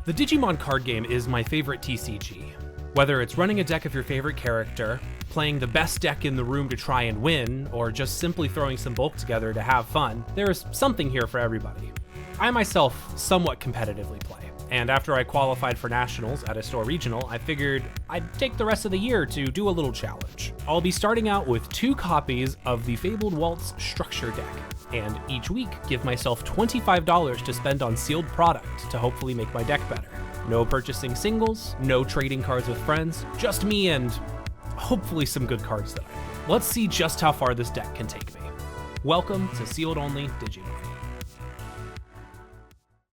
The Digimon card game is my favorite TCG. Whether it's running a deck of your favorite character, playing the best deck in the room to try and win, or just simply throwing some bulk together to have fun, there is something here for everybody. I myself somewhat competitively play, and after I qualified for nationals at a store regional, I figured I'd take the rest of the year to do a little challenge. I'll be starting out with 2 copies of the Fabled Waltz structure deck, and each week give myself $25 to spend on sealed product to hopefully make my deck better. No purchasing singles, no trading cards with friends, just me and hopefully some good cards that I need. Let's see just how far this deck can take me. Welcome to Sealed Only Digimon.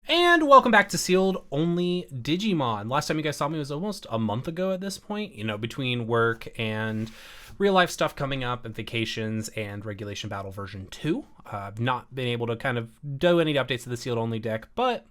And welcome back to Sealed Only Digimon. Last time you guys saw me was almost a month ago at this point, between work and real life stuff coming up and vacations and Regulation Battle version 2. I've not been able to kind of do any updates to the Sealed Only deck, but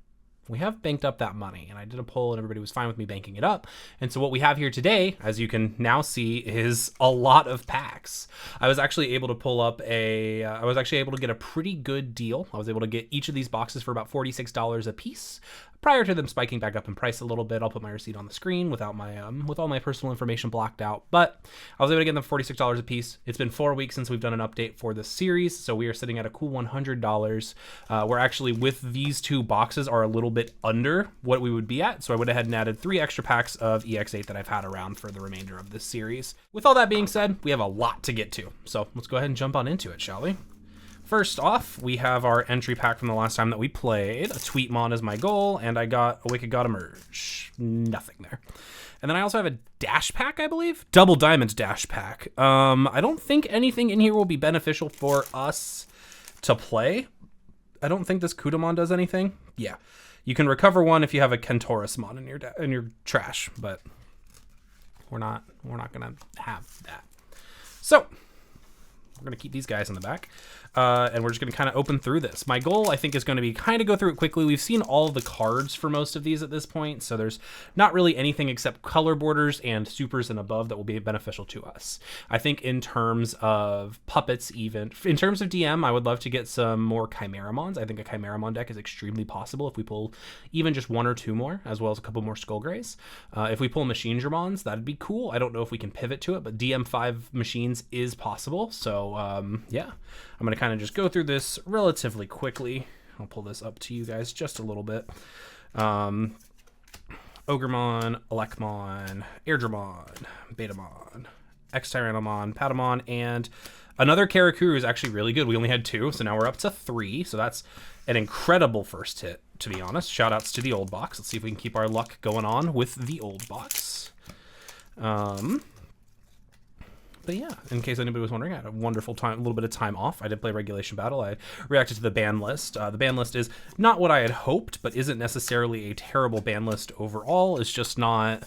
we have banked up that money, and I did a poll and everybody was fine with me banking it up. And so what we have here today, as you can now see, is a lot of packs. I was actually able to pull up I was actually able to get a pretty good deal. I was able to get each of these boxes for about $46 a piece. Prior to them spiking back up in price a little bit, I'll put my receipt on the screen without my with all my personal information blocked out. But I was able to get them $46 a piece. It's been 4 weeks since we've done an update for the series, so we are sitting at a cool $100. We're actually, with these 2 boxes, are a little bit under what we would be at. So I went ahead and added 3 extra packs of EX8 that I've had around for the remainder of this series. With all that being said, we have a lot to get to. So let's go ahead and jump on into it, shall we? First off, we have our entry pack from the last time that we played. A Tweetmon is my goal, and I got a Wicked God Emerge. Nothing there. And then I also have a dash pack, I believe? Double Diamond dash pack. I don't think anything in here will be beneficial for us to play. I don't think this Kudamon does anything. Yeah. You can recover 1 if you have a Kentorusmon in your trash, but we're not gonna have that. So we're gonna keep these guys in the back. And we're just going to kind of open through this. My goal, I think, is going to be kind of go through it quickly. We've seen all of the cards for most of these at this point, so there's not really anything except color borders and supers and above that will be beneficial to us. I think in terms of puppets, even in terms of DM, I would love to get some more Chimeramons. I think a Chimeramon deck is extremely possible if we pull even just 1 or 2 more, as well as a couple more Skullgrays. If we pull Machinedramons, that'd be cool. I don't know if we can pivot to it, but DM5 machines is possible. So yeah, I'm going to kind of just go through this relatively quickly. I'll pull this up to you guys just a little bit. Ogremon, Elecmon, Airdramon, Betamon, X-Tyrannomon, Patamon, and another Karakuru is actually really good. We only had 2, so now we're up to 3. So that's an incredible first hit, to be honest. Shoutouts to the old box. Let's see if we can keep our luck going on with the old box. But yeah, in case anybody was wondering, I had a wonderful time, a little bit of time off. I did play Regulation Battle. I reacted to the ban list. The ban list is not what I had hoped, but isn't necessarily a terrible ban list overall. It's just not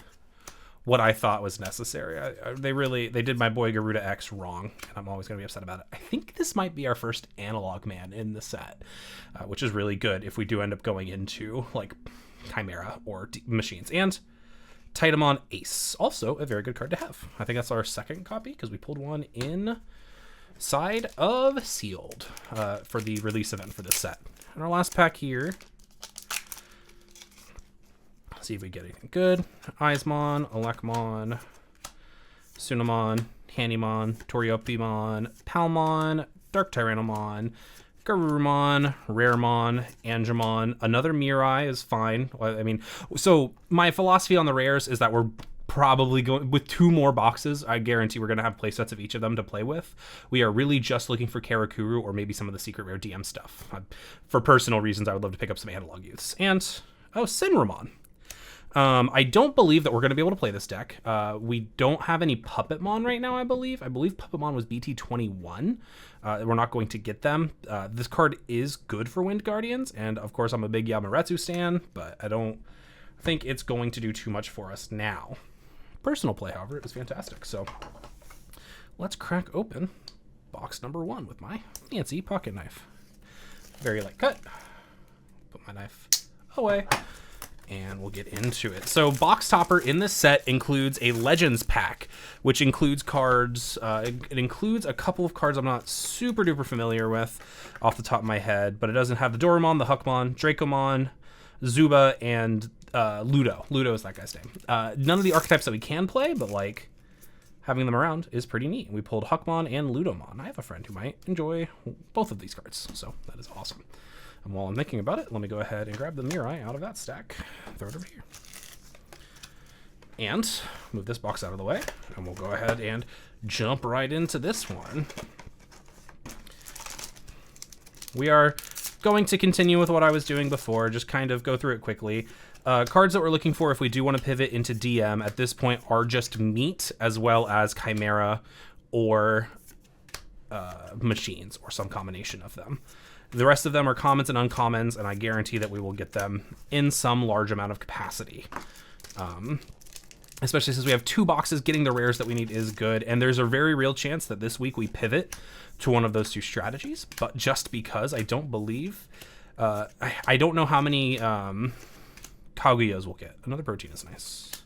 what I thought was necessary. They did my boy Garuda X wrong, and I'm always going to be upset about it. I think this might be our first analog man in the set, which is really good if we do end up going into like Chimera or machines. And Titamon Ace, also a very good card to have. I think that's our second copy because we pulled one inside of Sealed for the release event for this set. And our last pack here, let's see if we get anything good. Eismon, Elecmon, Sunamon, Handymon, Toriopimon, Palmon, Dark Tyrannomon, Garurumon, Raremon, Angemon, another Mirai is fine. I mean, so my philosophy on the rares is that we're probably going with 2 more boxes. I guarantee we're going to have playsets of each of them to play with. We are really just looking for Karakuru or maybe some of the secret rare DM stuff. For personal reasons, I would love to pick up some analog youths. And, Sinramon. I don't believe that we're going to be able to play this deck. We don't have any Puppetmon right now, I believe. I believe Puppetmon was BT21. We're not going to get them. This card is good for Wind Guardians, and of course I'm a big Yamaretsu stan, but I don't think it's going to do too much for us now. Personal play, however, is fantastic. So let's crack open box number 1 with my fancy pocket knife. Very light cut. Put my knife away. And we'll get into it. So box topper in this set includes a Legends pack, which includes cards. It includes a couple of cards I'm not super duper familiar with off the top of my head, but it doesn't have the Doraemon, the Huckmon, Dracomon, Zuba, and Ludo. Ludo is that guy's name. None of the archetypes that we can play, but like having them around is pretty neat. We pulled Huckmon and Ludomon. I have a friend who might enjoy both of these cards, so that is awesome. And while I'm thinking about it, let me go ahead and grab the Mirai out of that stack, throw it over here, and move this box out of the way, and we'll go ahead and jump right into this one. We are going to continue with what I was doing before, just kind of go through it quickly. Cards that we're looking for if we do want to pivot into DM at this point are just meat, as well as Chimera or machines, or some combination of them. The rest of them are commons and uncommons, and I guarantee that we will get them in some large amount of capacity. Especially since we have 2 boxes, getting the rares that we need is good, and there's a very real chance that this week we pivot to one of those 2 strategies, but just because I don't believe, I don't know how many Kaguyas we'll get. Another protein is nice.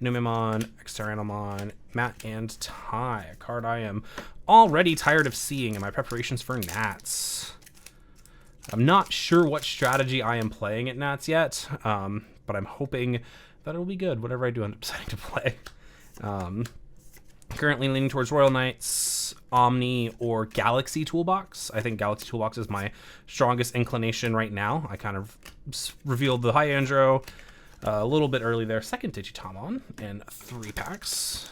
Numemon, Exterranalmon, Matt and Ty, a card I am already tired of seeing in my preparations for Nats. I'm not sure what strategy I am playing at Nats yet, but I'm hoping that it'll be good, whatever I do end up deciding to play. Currently leaning towards Royal Knights, Omni, or Galaxy Toolbox. I think Galaxy Toolbox is my strongest inclination right now. I kind of revealed the Hyandro a little bit early there. Second Digitamon and 3 packs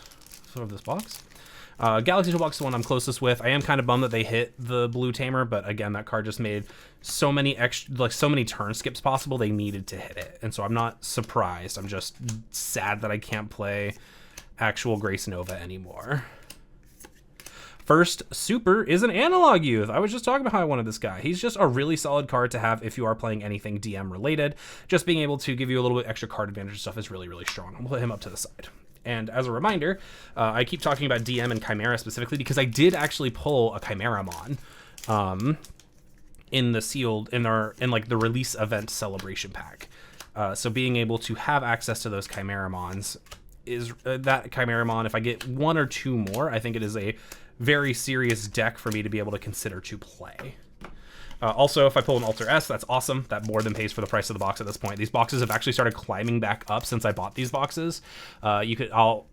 of this box. Galaxy Toolbox is the one I'm closest with. I am kind of bummed that they hit the Blue Tamer, but again, that card just made so many so many turn skips possible. They needed to hit it, and so I'm not surprised. I'm just sad that I can't play actual Grace Nova anymore. First super is an Analog Youth. I was just talking about how I wanted this guy. He's just a really solid card to have if you are playing anything DM related. Just being able to give you a little bit extra card advantage and stuff is really, really strong. I'll put him up to the side. And as a reminder, I keep talking about DM and Chimera specifically because I did actually pull a Chimeramon in the sealed, in like the release event celebration pack. So being able to have access to those Chimeramons is that Chimeramon, if I get 1 or 2 more, I think it is a very serious deck for me to be able to consider to play. Also, if I pull an Alter S, that's awesome. That more than pays for the price of the box at this point. These boxes have actually started climbing back up since I bought these boxes. I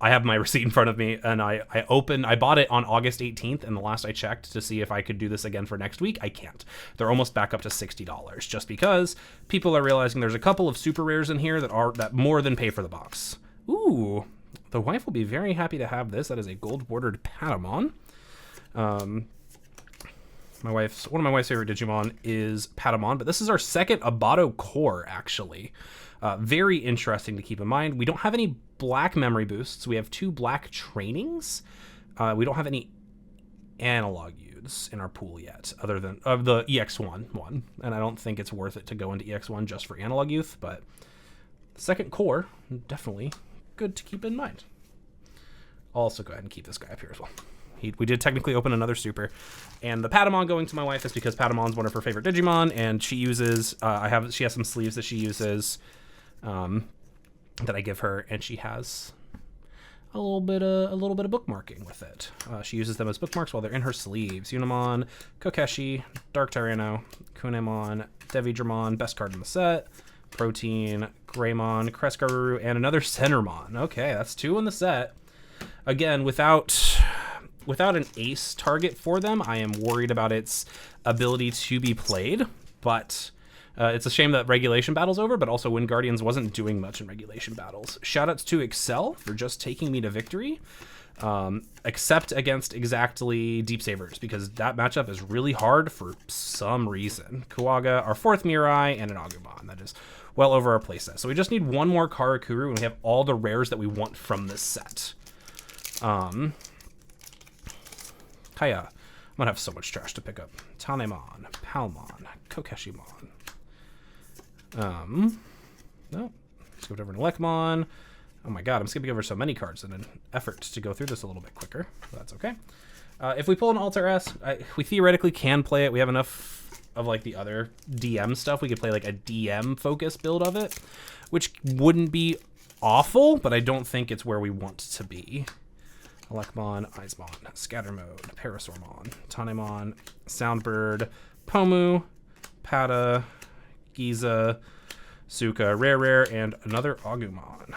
have my receipt in front of me, and I bought it on August 18th, and the last I checked to see if I could do this again for next week, I can't. They're almost back up to $60, just because people are realizing there's a couple of super rares in here that more than pay for the box. Ooh, the wife will be very happy to have this. That is a gold-bordered Patamon. One of my wife's favorite Digimon is Patamon, but this is our second Abato core, actually. Very interesting to keep in mind. We don't have any black memory boosts. We have 2 black trainings. We don't have any Analog Youths in our pool yet, other than the EX1 one. And I don't think it's worth it to go into EX1 just for Analog Youth, but second core, definitely good to keep in mind. I'll also go ahead and keep this guy up here as well. We did technically open another super, and the Patamon going to my wife is because Patamon's one of her favorite Digimon, and she uses she has some sleeves that she uses that I give her, and she has a little bit of bookmarking with it. She uses them as bookmarks while they're in her sleeves. Unimon, Kokeshi, Dark Tyranno, Kunemon, Devidramon, best card in the set, Protein, Greymon, Kresgaruru, and another Centermon. Okay, that's 2 in the set. Again, without an ace target for them, I am worried about its ability to be played, but it's a shame that Regulation Battle's over, but also Wind Guardians wasn't doing much in Regulation Battles. Shoutouts to Excel for just taking me to victory, except against exactly Deep Savers, because that matchup is really hard for some reason. Kuwaga, our 4th Mirai, and an Agumon. That is well over our playset. So we just need 1 more Karakuru, and we have all the rares that we want from this set. Kaya. I'm gonna have so much trash to pick up. Tanemon, Palmon, Kokeshimon. No. Skipped over to Lekmon. Oh my god, I'm skipping over so many cards in an effort to go through this a little bit quicker. But that's okay. If we pull an Alter S, we theoretically can play it. We have enough of like the other DM stuff. We could play like a DM focus build of it, which wouldn't be awful, but I don't think it's where we want to be. Lekmon, Eismon, Scatter Mode, Parasaurmon, Tanemon, Soundbird, Pomu, Pata, Giza, Suka, rare, and another Agumon.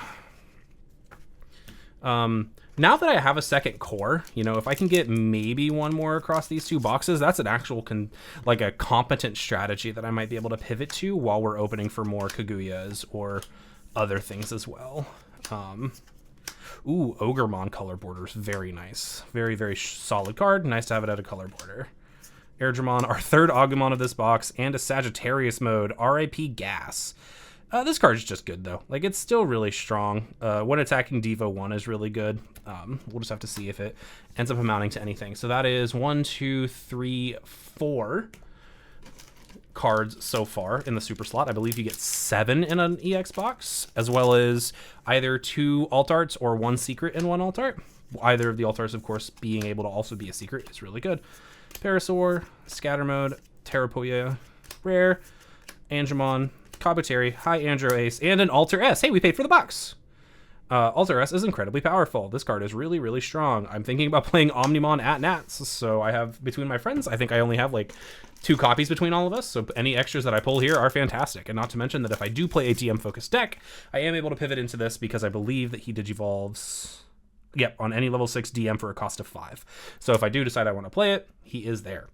Now that I have a second core, you know, if I can get maybe one more across these two boxes, that's an actual, like a competent strategy that I might be able to pivot to while we're opening for more Kaguyas or other things as well. Ooh, Ogremon color border is very nice. Very, very solid card. Nice to have it at a color border. Airdramon, our third Agumon of this box, and a Sagittarius mode, RIP Gas. This card is just good, though. Like, it's still really strong. When attacking Devo 1 is really good. We'll just have to see if it ends up amounting to anything. So that is 1, 2, 3, 4 cards so far in the super slot. I believe you get 7 in an EX box, as well as either 2 alt arts or 1 secret in 1 alt art. Either of the alt arts, of course, being able to also be a secret is really good. Parasaur, Scatter Mode, Terrapoia, Rare, Angemon, Kabutery, High Andro Ace, and an Alter S. Hey, we paid for the box. Alter S is incredibly powerful. This card is really, really strong. I'm thinking about playing Omnimon at Nats, so I have, between my friends, I think I only have like 2 copies between all of us, so any extras that I pull here are fantastic. And not to mention that if I do play a DM-focused deck, I am able to pivot into this because I believe that he Digivolves, yep, on any level 6 DM for a cost of 5. So if I do decide I want to play it, he is there.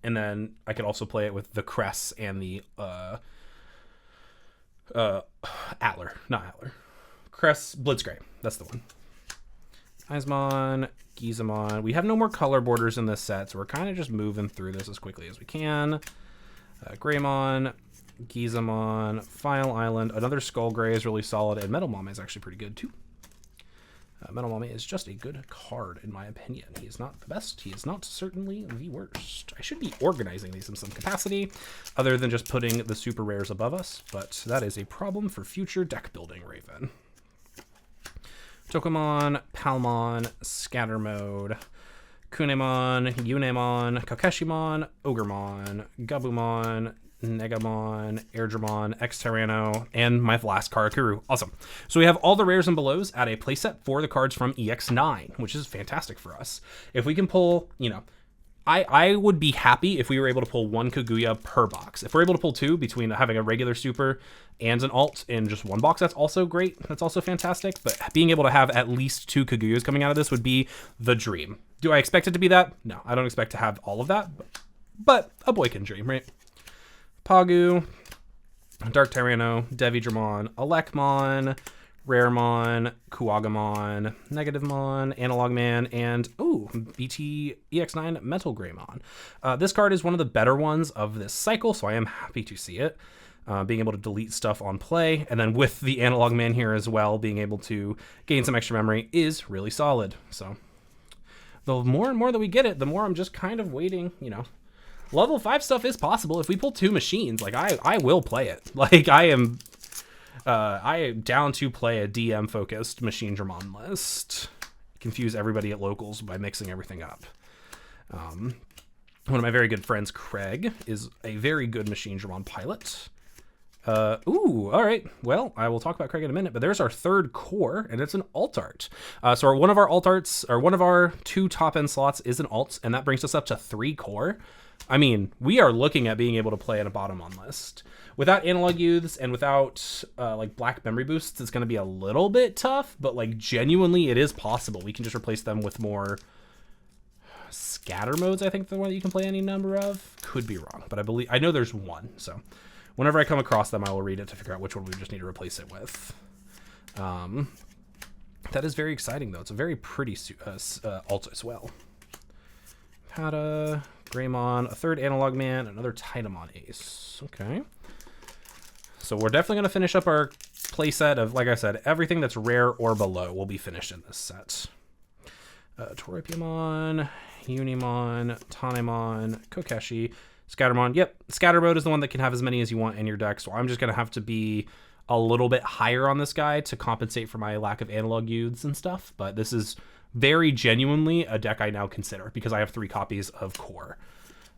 And then I could also play it with the Cress and the Atler, not Atler. Cress, Blitzcrank, that's the one. Eismon, Gizamon. We have no more color borders in this set, so we're kind of just moving through this as quickly as we can. Greymon, Gizamon, File Island. Another Skull Gray is really solid, and Metal Mame is actually pretty good too. Metal Mame is just a good card, in my opinion. He is not the best. He is not certainly the worst. I should be organizing these in some capacity, other than just putting the super rares above us, but that is a problem for future deck building, Raven. Tokomon, Palmon, Scatter Mode, Kunemon, Yunemon, Kakeshimon, Ogremon, Gabumon, Negamon, Airdramon, X-Tyranno, and my last Karakuru. Awesome. So we have all the rares and belows at a playset for the cards from EX9, which is fantastic for us. If we can pull, you know, I would be happy if we were able to pull 1 Kaguya per box. If we're able to pull 2 between having a regular super and an alt in just 1 box, that's also great. That's also fantastic. But being able to have at least 2 Kaguyas coming out of this would be the dream. Do I expect it to be that? No, I don't expect to have all of that, but a boy can dream, right? Pagu, Dark Tyranno, Devidramon, Elecmon, Raremon, Kuagamon, Negativemon, Analog Man, and BT EX9 Metal Greymon. This card is one of the better ones of this cycle, so I am happy to see it. Being able to delete stuff on play, and then with the Analog Man here as well, being able to gain some extra memory is really solid. So the more and more that we get it, the more I'm just kind of waiting, you know. Level 5 stuff is possible. If we pull 2 machines, like I will play it. Like I am down to play a DM focused Machine Dramon list. Confuse everybody at locals by mixing everything up. One of my very good friends, Craig, is a very good Machine Dramon pilot. All right. Well, I will talk about Craig in a minute, but there's our third core, and it's an alt art. So one of our alt arts, or one of our 2 top end slots is an alt, and that brings us up to 3 core. I mean, we are looking at being able to play in a bottom on list. Without Analog Youths and without like Black Memory Boosts, it's going to be a little bit tough, but like genuinely it is possible. We can just replace them with more Scatter Modes, I think the one that you can play any number of. Could be wrong, but I know there's one. So whenever I come across them, I will read it to figure out which one we just need to replace it with. That is very exciting, though. It's a very pretty alt as well. Pata, Greymon, a third Analog Man, another Titamon Ace. Okay. So we're definitely going to finish up our playset of, like I said, everything that's rare or below will be finished in this set. Toripyamon, Unimon, Tanemon, Kokeshi, Scattermon. Yep, Scatter Mode is the one that can have as many as you want in your deck, so I'm just going to have to be a little bit higher on this guy to compensate for my lack of Analog Youths and stuff, but this is very genuinely a deck I now consider because I have 3 copies of Core.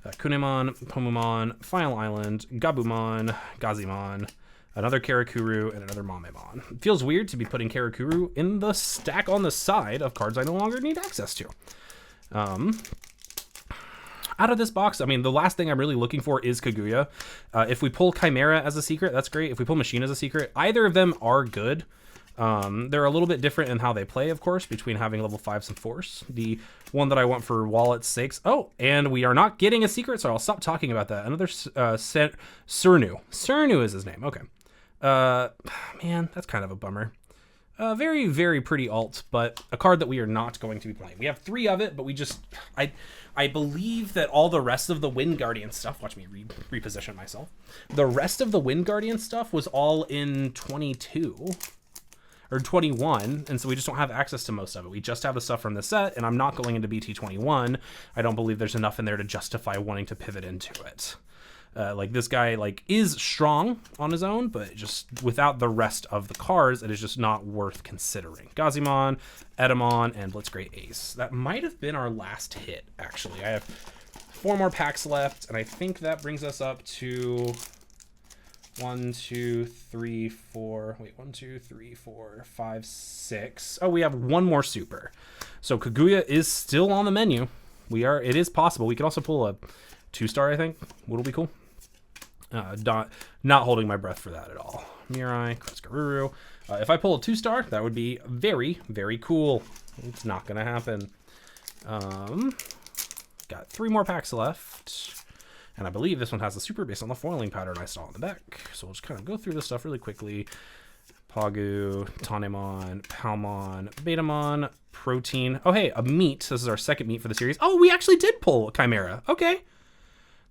Kunemon, Pomumon, Final Island, Gabumon, Gazimon, another Karakuru, and another Mamemon. It feels weird to be putting Karakuru in the stack on the side of cards I no longer need access to. out of this box, I mean, the last thing I'm really looking for is Kaguya. If we pull Chimera as a secret, that's great. If we pull Machine as a secret, either of them are good. They're a little bit different in how they play, of course, between having level 5s and Force. The one that I want for wallet's sakes. Oh, and we are not getting a secret, so I'll stop talking about that. Another Cernu. Cernu is his name. Okay. Man, that's kind of a bummer. Very, very pretty alt, but a card that we are not going to be playing. We have 3 of it, but we just... I believe that all the rest of the Wind Guardian stuff... Watch me reposition myself. The rest of the Wind Guardian stuff was all in 22... or 21, and so we just don't have access to most of it. We just have the stuff from the set, and I'm not going into BT21. I don't believe there's enough in there to justify wanting to pivot into it. Like, this guy, like, is strong on his own, but just without the rest of the cards, it is just not worth considering. Gazimon, Edamon, and Blitzcrank Ace. That might have been our last hit, actually. I have 4 more packs left, and I think that brings us up to 1, 2, 3, 4. Wait, 1, 2, 3, 4, 5, 6. Oh, we have 1 more super. So Kaguya is still on the menu. It is possible. We could also pull a 2-star, I think. Would be cool. Not holding my breath for that at all. Mirai, Kreskaruru. If I pull a 2-star, that would be very, very cool. It's not going to happen. Got 3 more packs left. And I believe this one has a super based on the foiling pattern I saw in the back. So we'll just kind of go through this stuff really quickly. Pagu, Tanemon, Palmon, Betamon, Protein. Oh, hey, a meat. This is our second meat for the series. Oh, we actually did pull Chimera. Okay.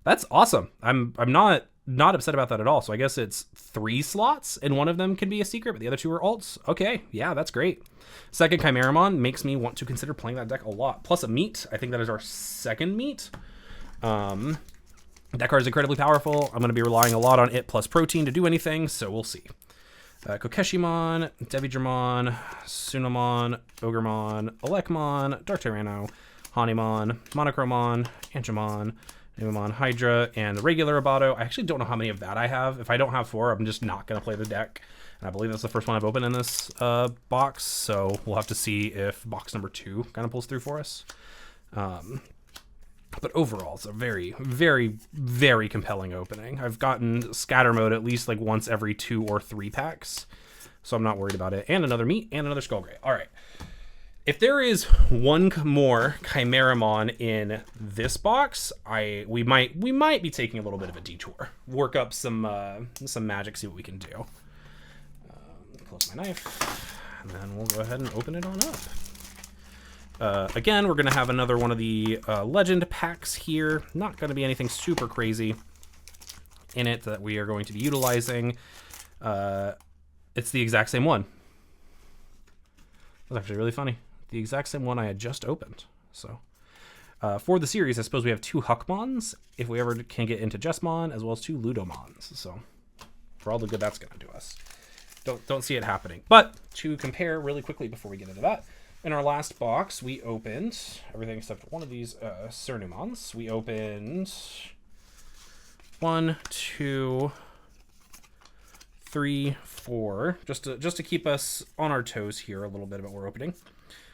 That's awesome. I'm not upset about that at all. So I guess it's 3 slots, and one of them can be a secret, but the other 2 are alts. Okay, yeah, that's great. Second Chimeramon makes me want to consider playing that deck a lot. Plus a meat. I think that is our second meat. That card is incredibly powerful. I'm going to be relying a lot on it plus Protein to do anything, so we'll see. Kokeshimon, Devigramon, Sunamon, Ogremon, Elekmon, Dark Tyranno, Hanimon, Monochromon, Angemon, Numemon, Hydra, and the regular Abato. I actually don't know how many of that I have. If I don't have 4, I'm just not going to play the deck. And I believe that's the first one I've opened in this box, so we'll have to see if box number 2 kind of pulls through for us. But overall, it's a very, very, very compelling opening. I've gotten scatter mode at least like once every 2 or 3 packs, so I'm not worried about it. And another meat and another Skullgray. All right. If there is 1 more Chimeramon in this box, we might be taking a little bit of a detour. Work up some magic, see what we can do. Close my knife, and then we'll go ahead and open it on up. Again, we're going to have another one of the legend packs here. Not going to be anything super crazy in it that we are going to be utilizing. It's the exact same one. That's actually really funny. The exact same one I had just opened. So for the series, I suppose we have 2 Huckmons, if we ever can get into Jessmon, as well as 2 Ludomons. So for all the good that's going to do us. Don't see it happening. But to compare really quickly before we get into that, in our last box, we opened everything except one of these Cernumons. We opened 1, 2, 3, 4, just to keep us on our toes here a little bit about what we're opening.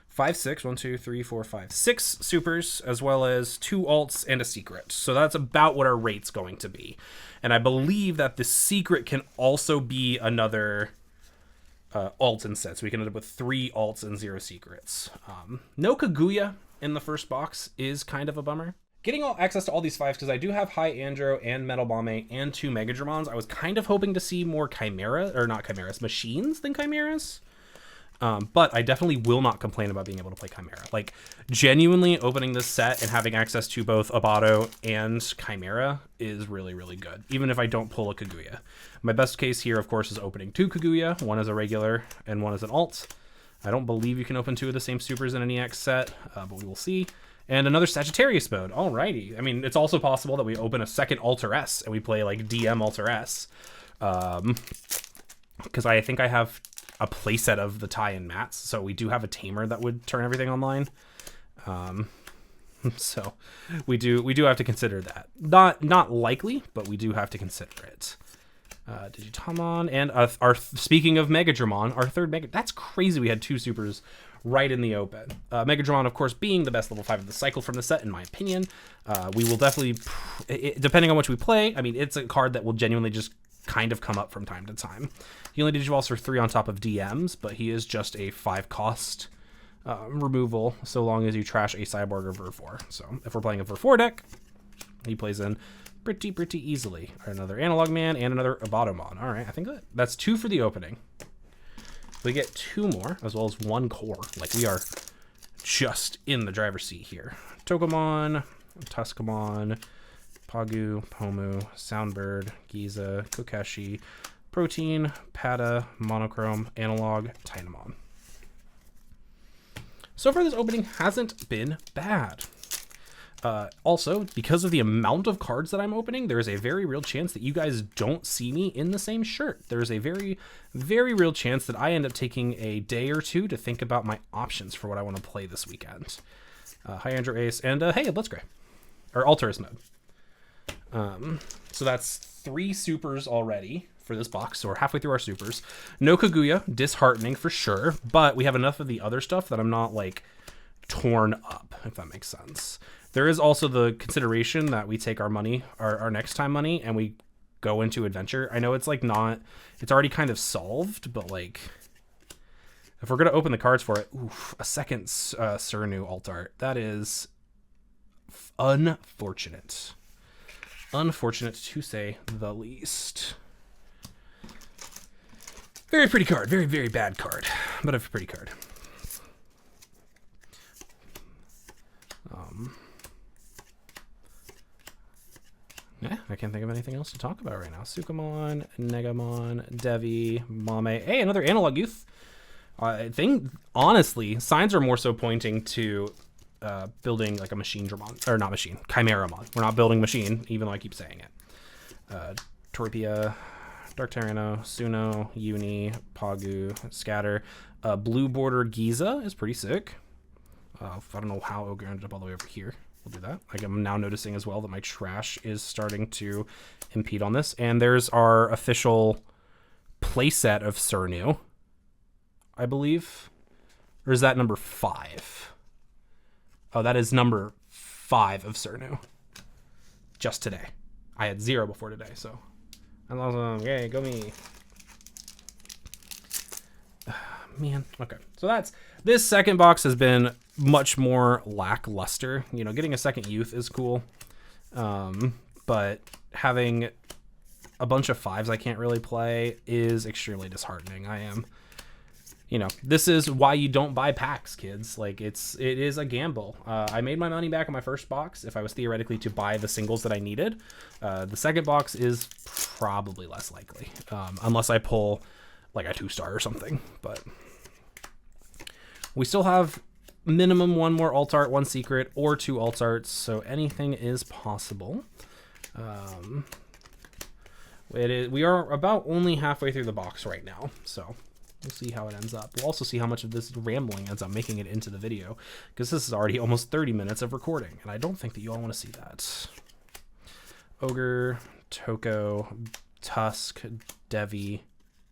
5, 6, 1, 2, 3, 4, 5, 6 supers, as well as 2 alts and a secret. So that's about what our rate's going to be. And I believe that the secret can also be another alt instead. So we can end up with 3 alts and 0 secrets. No Kaguya in the first box is kind of a bummer. Getting all access to all these 5s, because I do have High Andro and Metal Bombe and 2 Megadramons. I was kind of hoping to see more machines than chimeras. But I definitely will not complain about being able to play Chimera. Like, genuinely opening this set and having access to both Abato and Chimera is really, really good, even if I don't pull a Kaguya. My best case here, of course, is opening 2 Kaguya. One is a regular and one is an alt. I don't believe you can open 2 of the same supers in an EX set, but we will see. And another Sagittarius mode. Alrighty. I mean, it's also possible that we open a second Alter S and we play, like, DM Alter S. Because I think I have a playset of the tie-in mats, so we do have a tamer that would turn everything online. So we do have to consider that. Not likely, but we do have to consider it. Digitamon and our speaking of Megadramon, our third Mega. That's crazy. We had 2 supers right in the open. Mega Dramon, of course, being the best level 5 of the cycle from the set, in my opinion. We will definitely, depending on which we play, I mean, it's a card that will genuinely just kind of come up from time to time. He only digivolves for 3 on top of DMs, but he is just a 5 cost removal so long as you trash a Cyborg or Ver4. So if we're playing a Ver4 deck, he plays in pretty easily. Another Analog Man and another Abatomon. All right, I think that's 2 for the opening. We get 2 more, as well as 1 core. Like, we are just in the driver's seat here. Togemon, Tuskamon, Pagu, Pomu, Soundbird, Giza, Kokeshi, Protein, Pata, Monochrome, Analog, Tynamon. So far, this opening hasn't been bad. Also, because of the amount of cards that I'm opening, there is a very real chance that you guys don't see me in the same shirt. There is a very real chance that I end up taking a day or 2 to think about my options for what I want to play this weekend. Hyandro Ace, and hey, a Blitzcray. Or Alterous mode. So that's 3 supers already for this box, so we're halfway through our supers. No Kaguya, disheartening for sure, but we have enough of the other stuff that I'm not, like, torn up, if that makes sense. There is also the consideration that we take our money, our next time money, and we go into adventure. I know it's like it's already kind of solved, but like if we're going to open the cards for it, oof, a second Surnu alt art. That is unfortunate. Unfortunate to say the least. Very pretty card. Very bad card, but a pretty card. Yeah, I can't think of anything else to talk about right now. Sukamon, Negamon, Devi, Mame. Hey, another Analog Youth. I think, honestly, signs are more so pointing to building like a Machine Dramon. Or not Machine, Chimeramon. We're not building Machine, even though I keep saying it. Torpia, Dark Tyranno, Suno, Uni, Pagu, Scatter. Blue Border Giza is pretty sick. I don't know how Ogre ended up all the way over here. We'll do that. Like, I'm now noticing as well that my trash is starting to impede on this. And there's our official playset of Surnu, I believe. Or is that number 5? Oh, that is number 5 of Surnu. Just today. I had 0 before today, so. I'm awesome. Yay, go me. Man, okay. So this second box has been much more lackluster. You know, getting a second youth is cool, but having a bunch of 5s I can't really play is extremely disheartening. You know, this is why you don't buy packs, kids. Like, it is a gamble. I made my money back on my first box if I was theoretically to buy the singles that I needed. The second box is probably less likely, unless I pull like a 2-star or something. But we still have minimum 1 more alt art, 1 secret, or 2 alt arts, so anything is possible. We are about only halfway through the box right now, so we'll see how it ends up. We'll also see how much of this rambling ends up making it into the video, because this is already almost 30 minutes of recording, and I don't think that you all want to see that. Ogre, Toko, Tusk, Devi,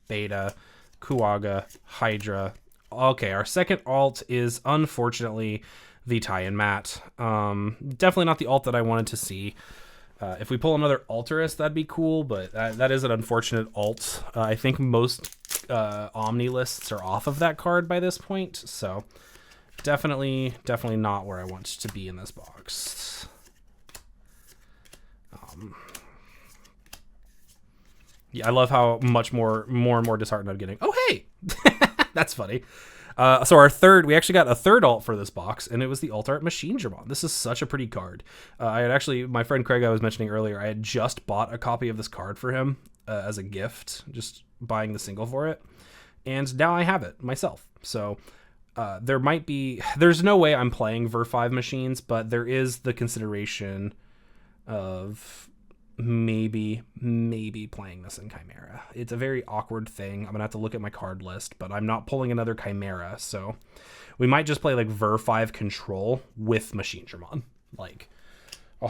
Beta, Kuaga, Hydra. Okay, our second alt is unfortunately the Tie-In Mat. Definitely not the alt that I wanted to see. If we pull another Alterous, that'd be cool, but that is an unfortunate alt. I think most Omni lists are off of that card by this point, so definitely not where I want to be in this box. Yeah, I love how much more and more disheartened I'm getting. Oh, hey! That's funny. So we actually got a third alt for this box, and it was the alt art Machine Dramon. This is such a pretty card. My friend Craig I was mentioning earlier, I had just bought a copy of this card for him as a gift, just buying the single for it. And now I have it myself. So there's no way I'm playing Ver5 machines, but there is the consideration of maybe playing this in Chimera. It's a very awkward thing. I'm gonna have to look at my card list, but I'm not pulling another Chimera, so we might just play like Ver5 Control with Machine Dramon. Like, I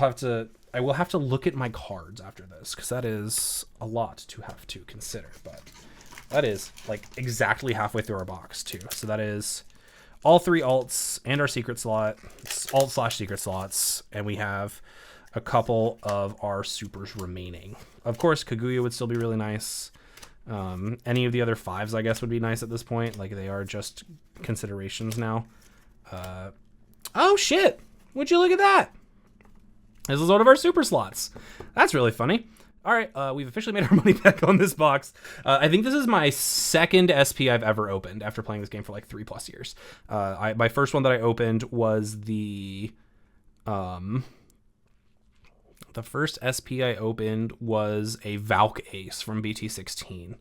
will have to look at my cards after this, because that is a lot to have to consider, but that is like exactly halfway through our box too. So that is all 3 alts and our secret slot, alt/secret slots, and we have a couple of our supers remaining. Of course, Kaguya would still be really nice. Any of the other 5s, I guess, would be nice at this point. Like, they are just considerations now. Oh, shit! Would you look at that? This is one of our super slots. That's really funny. All right, we've officially made our money back on this box. I think this is my second SP I've ever opened after playing this game for like 3+ years. My first one that I opened was the first SP I opened was a Valk Ace from BT16.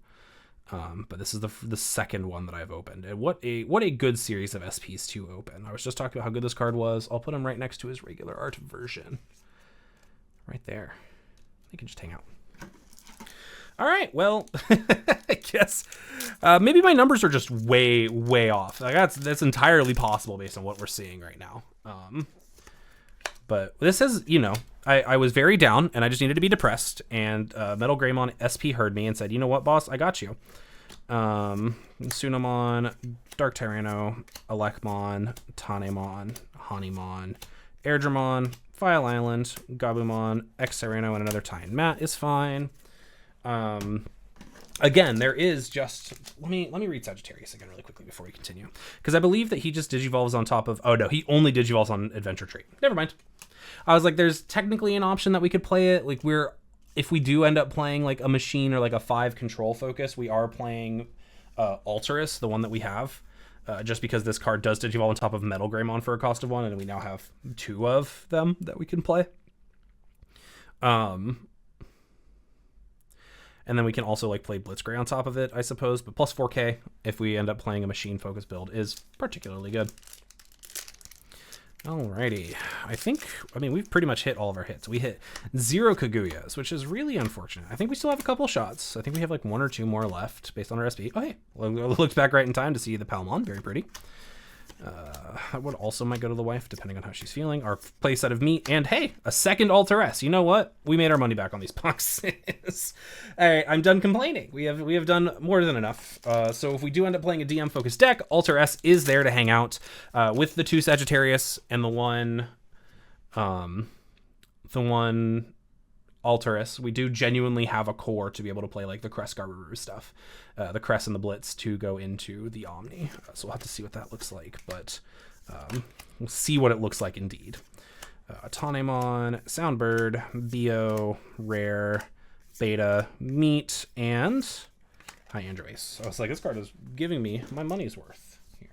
But this is the second one that I've opened. And what a good series of SPs to open. I was just talking about how good this card was. I'll put him right next to his regular art version. Right there. They can just hang out. All right, well, I guess maybe my numbers are just way off. Like that's entirely possible based on what we're seeing right now. But this is, you know, I was very down and I just needed to be depressed. And Metal Greymon SP heard me and said, you know what, boss, I got you. Sunamon, Dark Tyranno, Elecmon, Tanemon, Hanimon, Airdramon, File Island, Gabumon, X Tyranno, and another Tyne Mat is fine. Again, there is just let me read Sagittarius again really quickly before we continue, because I believe that he just digivolves on top of. Oh no, he only digivolves on Adventure Trait. Never mind. I was like, there's technically an option that we could play it. Like if we do end up playing like a machine or like a 5 control focus, we are playing Alterus, the one that we have. Just because this card does digivolve on top of Metal Greymon for a cost of 1, and we now have 2 of them that we can play. And then we can also like play Blitzgray on top of it, I suppose. But plus 4K, if we end up playing a machine focus build, is particularly good. Alrighty. I mean, we've pretty much hit all of our hits. We hit 0 Kaguyas, which is really unfortunate. I think we still have a couple shots. I think we have like 1 or 2 more left based on our SP. Oh, hey. Looked back right in time to see the Palmon. Very pretty. That would also might go to the wife, depending on how she's feeling. Our play set of meat, and hey, a second Alteress. You know what? We made our money back on these boxes. All right, I'm done complaining. We have done more than enough. So if we do end up playing a DM focused deck, Alteress is there to hang out with the 2 Sagittarius and the one Alterus. We do genuinely have a core to be able to play like the Crest Garbaroo stuff. The Crest and the Blitz to go into the Omni. So we'll have to see what that looks like, but we'll see what it looks like indeed. Tanemon, Soundbird, Bio, Rare, Beta, Meat, and High Androace. I was like, this card is giving me my money's worth here.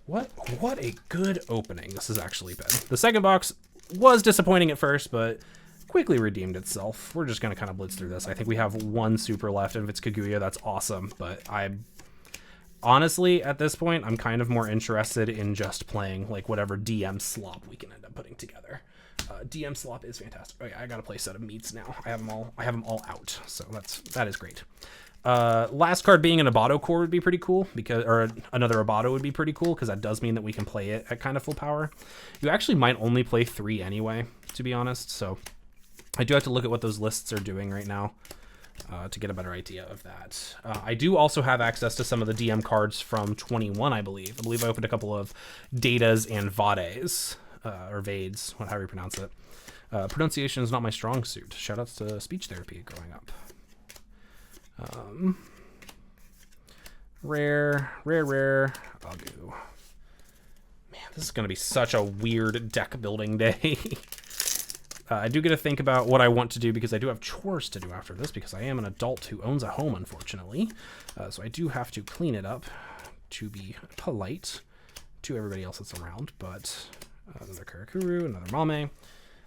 What a good opening this has actually been. The second box was disappointing at first, but quickly redeemed itself. We're just going to kind of blitz through this. I think we have 1 super left, and if it's Kaguya, that's awesome. But honestly, at this point, I'm kind of more interested in just playing like whatever DM slop we can end up putting together. DM slop is fantastic. Oh yeah, I got a play set of meats now. I have them all out, so that is great. Last card being an Abato core would be pretty cool, or another Abato would be pretty cool, because that does mean that we can play it at kind of full power. You actually might only play 3 anyway, to be honest, so I do have to look at what those lists are doing right now to get a better idea of that. I do also have access to some of the DM cards from 21, I believe. I believe I opened a couple of Datas and Vades, or Vades, however you pronounce it. Pronunciation is not my strong suit. Shoutouts to speech therapy growing up. Rare. Agu. Man, this is going to be such a weird deck building day. I do get to think about what I want to do, because I do have chores to do after this, because I am an adult who owns a home, unfortunately. So I do have to clean it up to be polite to everybody else that's around. But another Karakuru, another Mame.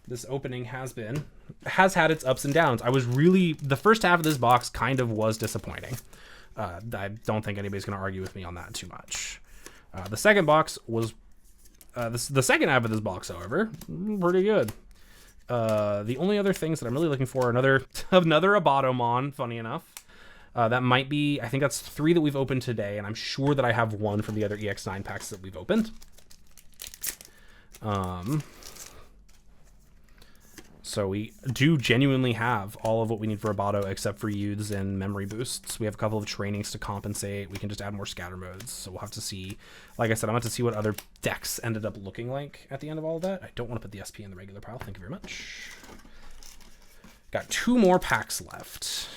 This opening has had its ups and downs. The first half of this box kind of was disappointing. I don't think anybody's going to argue with me on that too much. The second box was, the second half of this box, however, pretty good. The only other things that I'm really looking for are another Abatomon, funny enough. That might be, I think that's 3 that we've opened today, and I'm sure that I have 1 from the other EX9 packs that we've opened. So we do genuinely have all of what we need for Roboto except for youths and memory boosts. We have a couple of trainings to compensate. We can just add more scatter modes. So we'll have to see. Like I said, I'm about to see what other decks ended up looking like at the end of all of that. I don't want to put the SP in the regular pile. Thank you very much. Got 2 more packs left.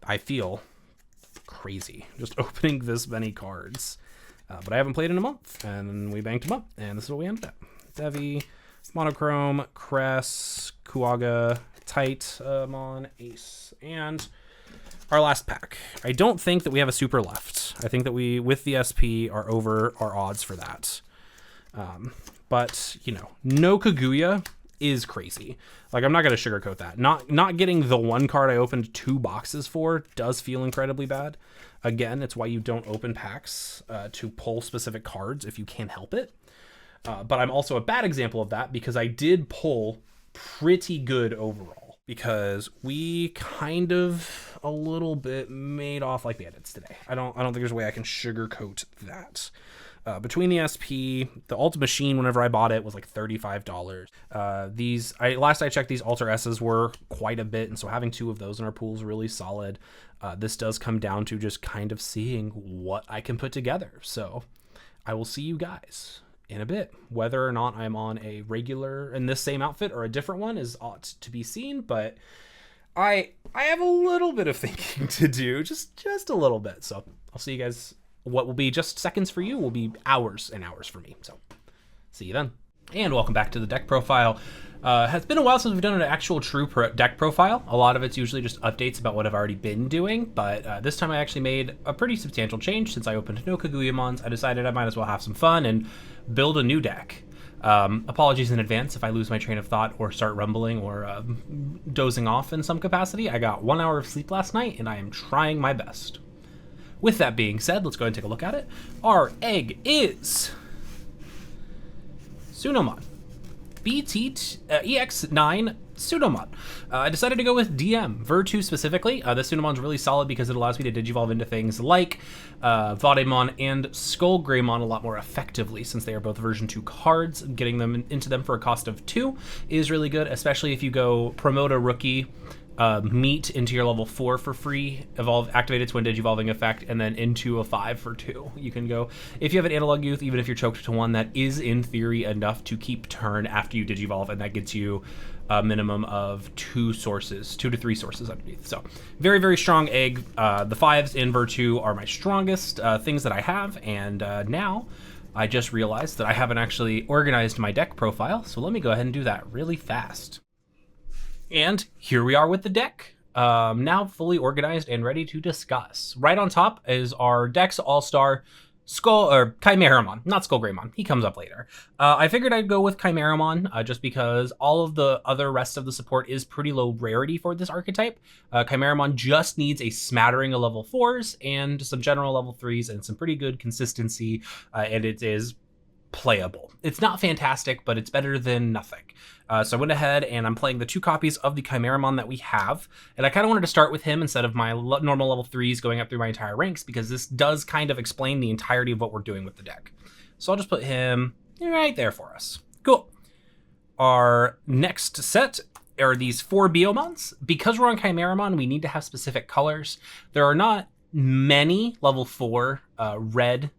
I feel crazy just opening this many cards. But I haven't played in a month, and we banked them up, and this is what we ended up. Devi, Monochrome, Cress, Kuaga, Tight-mon, Ace, and our last pack. I don't think that we have a super left. I think that we, with the SP, are over our odds for that. But, you know, no Kaguya is crazy. Like, I'm not going to sugarcoat that. Not getting the one card I opened 2 boxes for does feel incredibly bad. Again, it's why you don't open packs to pull specific cards if you can help it. But I'm also a bad example of that because I did pull pretty good overall. Because we kind of a little bit made off like bandits today. I don't think there's a way I can sugarcoat that. Between the SP, the Ultimate Machine, whenever I bought it, was like $35. Last I checked, these Alter S's were quite a bit, and so having 2 of those in our pool is really solid. This does come down to just kind of seeing what I can put together. So I will see you guys in a bit. Whether or not I'm on a regular in this same outfit or a different one is ought to be seen, but I have a little bit of thinking to do, just a little bit. So I'll see you guys. What will be just seconds for you will be hours and hours for me. So see you then. And welcome back to the deck profile. It's been a while since we've done an actual true deck profile. A lot of it's usually just updates about what I've already been doing, but this time I actually made a pretty substantial change. Since I opened no Kaguyamons, I decided I might as well have some fun and build a new deck. Apologies in advance if I lose my train of thought or start rumbling or dozing off in some capacity. I got 1 hour of sleep last night and I am trying my best. With that being said, let's go ahead and take a look at it. Our egg is Sunomon. EX9 Sunomon. I decided to go with DM, Ver2 specifically. This Sunomon's really solid because it allows me to digivolve into things like Vademon and Skullgreymon a lot more effectively, since they are both version 2 cards. Getting them into them for a cost of 2 is really good, especially if you go promote a rookie, meet into your level 4 for free, activate its when digivolving effect, and then into a 5 for 2. You can go, if you have an analog youth, even if you're choked to 1, that is in theory enough to keep turn after you digivolve, and that gets you a minimum of 2 to 3 sources underneath. So very, very strong egg. The 5s in Ver2 are my strongest things that I have, and now I just realized that I haven't actually organized my deck profile, so let me go ahead and do that really fast. And here we are with the deck, now fully organized and ready to discuss. Right on top is our Dex All-Star Chimeramon, not Skullgreymon. He comes up later. I figured I'd go with Chimeramon just because all of the other rest of the support is pretty low rarity for this archetype. Chimeramon just needs a smattering of level 4s and some general level 3s and some pretty good consistency, and it is playable. It's not fantastic, but it's better than nothing. So I went ahead and I'm playing the 2 copies of the Chimeramon that we have, and I kind of wanted to start with him instead of my normal level 3s going up through my entire ranks, because this does kind of explain the entirety of what we're doing with the deck. So I'll just put him right there for us. Cool. Our next set are these 4 Biomons. Because we're on Chimeramon, we need to have specific colors. There are not many level 4 red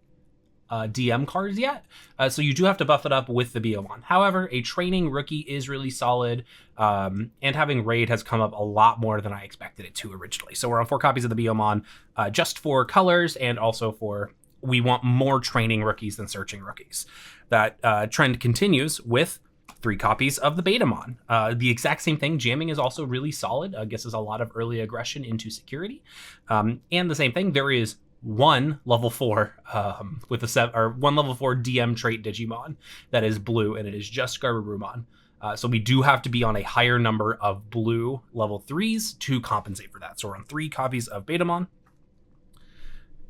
DM cards yet, so you do have to buff it up with the Biomon. However, a training rookie is really solid, and having raid has come up a lot more than I expected it to originally. So we're on 4 copies of the Biomon, just for colors, and also for we want more training rookies than searching rookies. That trend continues with 3 copies of the Betamon. The exact same thing. Jamming is also really solid. Guesses a lot of early aggression into security, and the same thing. There is 1 level 4 with a 1 level 4 DM trait Digimon that is blue, and it is just Garurumon. So we do have to be on a higher number of blue level 3s to compensate for that. So we're on 3 copies of Betamon,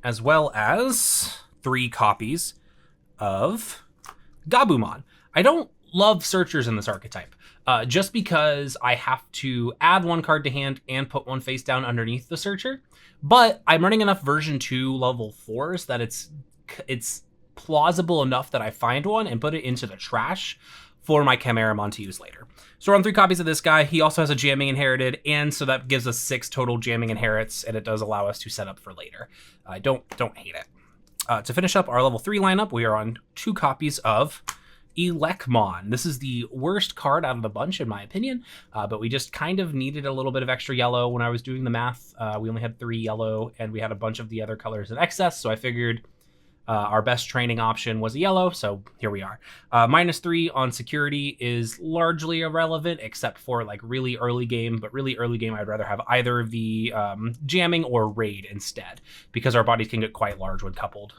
as well as 3 copies of Gabumon. I don't love searchers in this archetype, just because I have to add 1 card to hand and put 1 face down underneath the searcher. But I'm running enough version 2 level 4s that it's plausible enough that I find one and put it into the trash for my Chimeramon to use later. So we're on 3 copies of this guy. He also has a jamming inherited, and so that gives us 6 total jamming inherits, and it does allow us to set up for later. I don't hate it. To finish up our level 3 lineup, we are on 2 copies of Elecmon. This is the worst card out of the bunch, in my opinion, but we just kind of needed a little bit of extra yellow when I was doing the math. We only had 3 yellow, and we had a bunch of the other colors in excess, so I figured our best training option was a yellow, so here we are. -3 on security is largely irrelevant, except for like really early game, but really early game I'd rather have either the jamming or raid instead, because our bodies can get quite large when coupled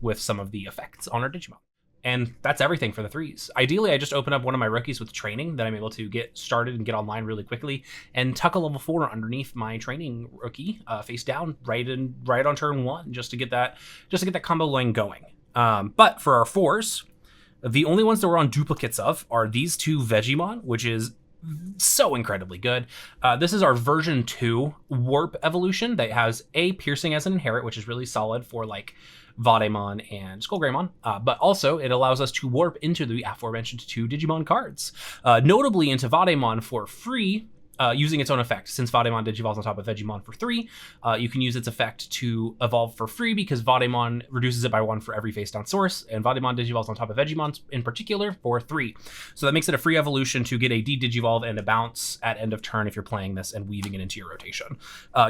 with some of the effects on our Digimon. And that's everything for the 3s. Ideally, I just open up one of my rookies with training that I'm able to get started and get online really quickly, and tuck a level 4 underneath my training rookie, face down, right on turn 1, just to get that combo line going. But for our 4s, the only ones that we're on duplicates of are these 2 Vegemon, which is so incredibly good. This is our version 2 warp evolution that has a piercing as an inherit, which is really solid for like Vademon and Skullgreymon, but also it allows us to warp into the aforementioned 2 Digimon cards, notably into Vademon for free, using its own effect. Since Vademon digivolves on top of Vegemon for 3, you can use its effect to evolve for free, because Vademon reduces it by 1 for every face down source, and Vademon digivolves on top of Vegemon in particular for 3. So that makes it a free evolution to get a D-digivolve and a bounce at end of turn if you're playing this and weaving it into your rotation.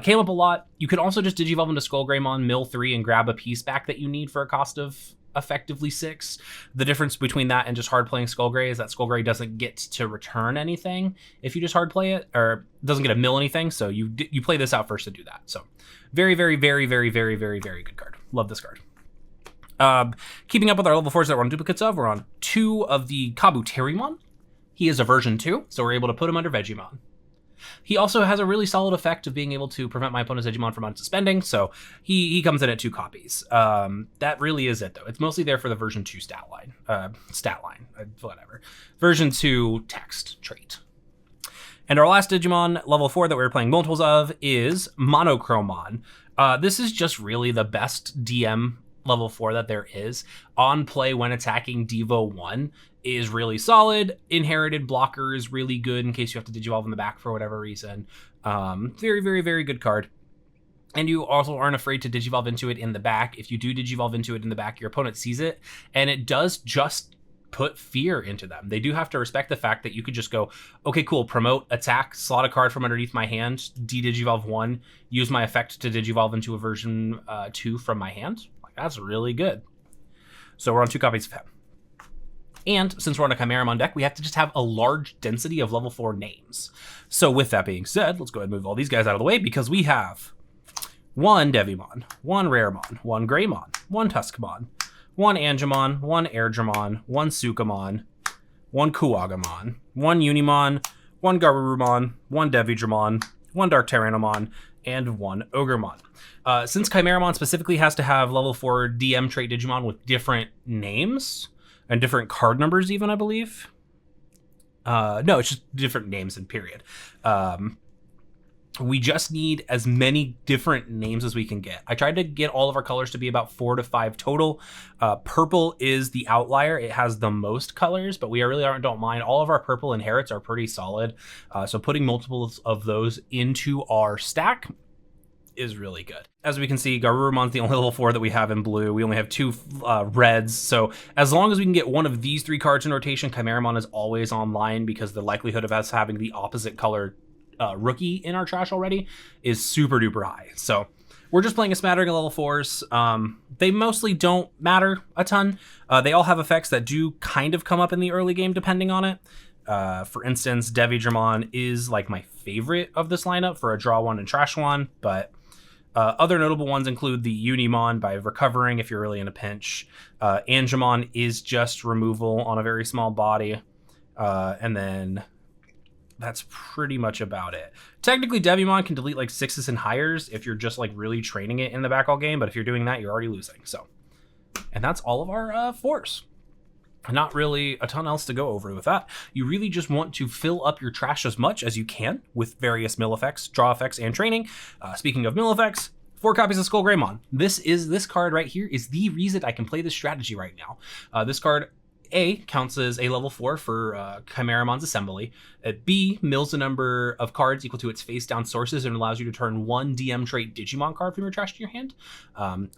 Came up a lot. You could also just digivolve into Skullgreymon, mill 3, and grab a piece back that you need for a cost of effectively 6. The difference between that and just hard playing Skullgray is that Skullgray doesn't get to return anything if you just hard play it, or doesn't get to mill anything, so you play this out first to do that. So very, very, very, very, very, very, very good card. Love this card. Keeping up with our level 4s that we're on duplicates of, we're on 2 of the Kabuterimon. He is a version 2, so we're able to put him under Vegemon. He also has a really solid effect of being able to prevent my opponent's Digimon from unsuspending, so he comes in at 2 copies. That really is it, though. It's mostly there for the version 2 stat line, whatever. Version 2 text trait. And our last Digimon, level 4, that we're playing multiples of is Monochromon. This is just really the best DM level 4 that there is. On play when attacking Devo 1 is really solid. Inherited blocker is really good in case you have to digivolve in the back for whatever reason. Very, very, very good card. And you also aren't afraid to digivolve into it in the back. If you do digivolve into it in the back, your opponent sees it, and it does just put fear into them. They do have to respect the fact that you could just go, okay, cool, promote, attack, slot a card from underneath my hand, de-digivolve 1, use my effect to digivolve into a version 2 from my hand. Like, that's really good. So we're on 2 copies of him. And since we're on a Chimeramon deck, we have to just have a large density of level 4 names. So with that being said, let's go ahead and move all these guys out of the way, because we have 1 Devimon, 1 Raremon, 1 Greymon, 1 Tuskmon, 1 Angemon, 1 Airdramon, 1 Sukamon, 1 Kuwagamon, 1 Unimon, 1 Garurumon, 1 Devidramon, 1 Dark Tyrannomon, and 1 Ogremon. Since Chimeramon specifically has to have level 4 DM trait Digimon with different names, and different card numbers even, I believe. No, it's just different names and period. We just need as many different names as we can get. I tried to get all of our colors to be about 4 to 5 total. Purple is the outlier. It has the most colors, but we really don't mind. All of our purple inherits are pretty solid. So putting multiples of those into our stack is really good. As we can see, Garurumon's the only level 4 that we have in blue. We only have 2 reds, so as long as we can get one of these 3 cards in rotation, Chimeramon is always online, because the likelihood of us having the opposite color rookie in our trash already is super duper high. So we're just playing a smattering of level 4s. They mostly don't matter a ton. They all have effects that do kind of come up in the early game depending on it. For instance, Devidramon is like my favorite of this lineup for a draw 1 and trash 1, but other notable ones include the Unimon by recovering if you're really in a pinch. Angemon is just removal on a very small body. And then that's pretty much about it. Technically, Devimon can delete like 6s and higher if you're just like really training it in the back all game, but if you're doing that, you're already losing. So, and that's all of our 4s. Not really a ton else to go over with that. You really just want to fill up your trash as much as you can with various mill effects, draw effects, and training. Speaking of mill effects, 4 copies of Skullgreymon. This card right here is the reason I can play this strategy right now. This card A, counts as a level 4 for Chimeramon's assembly. B, mills the number of cards equal to its face down sources and allows you to turn 1 DM trait Digimon card from your trash to your hand.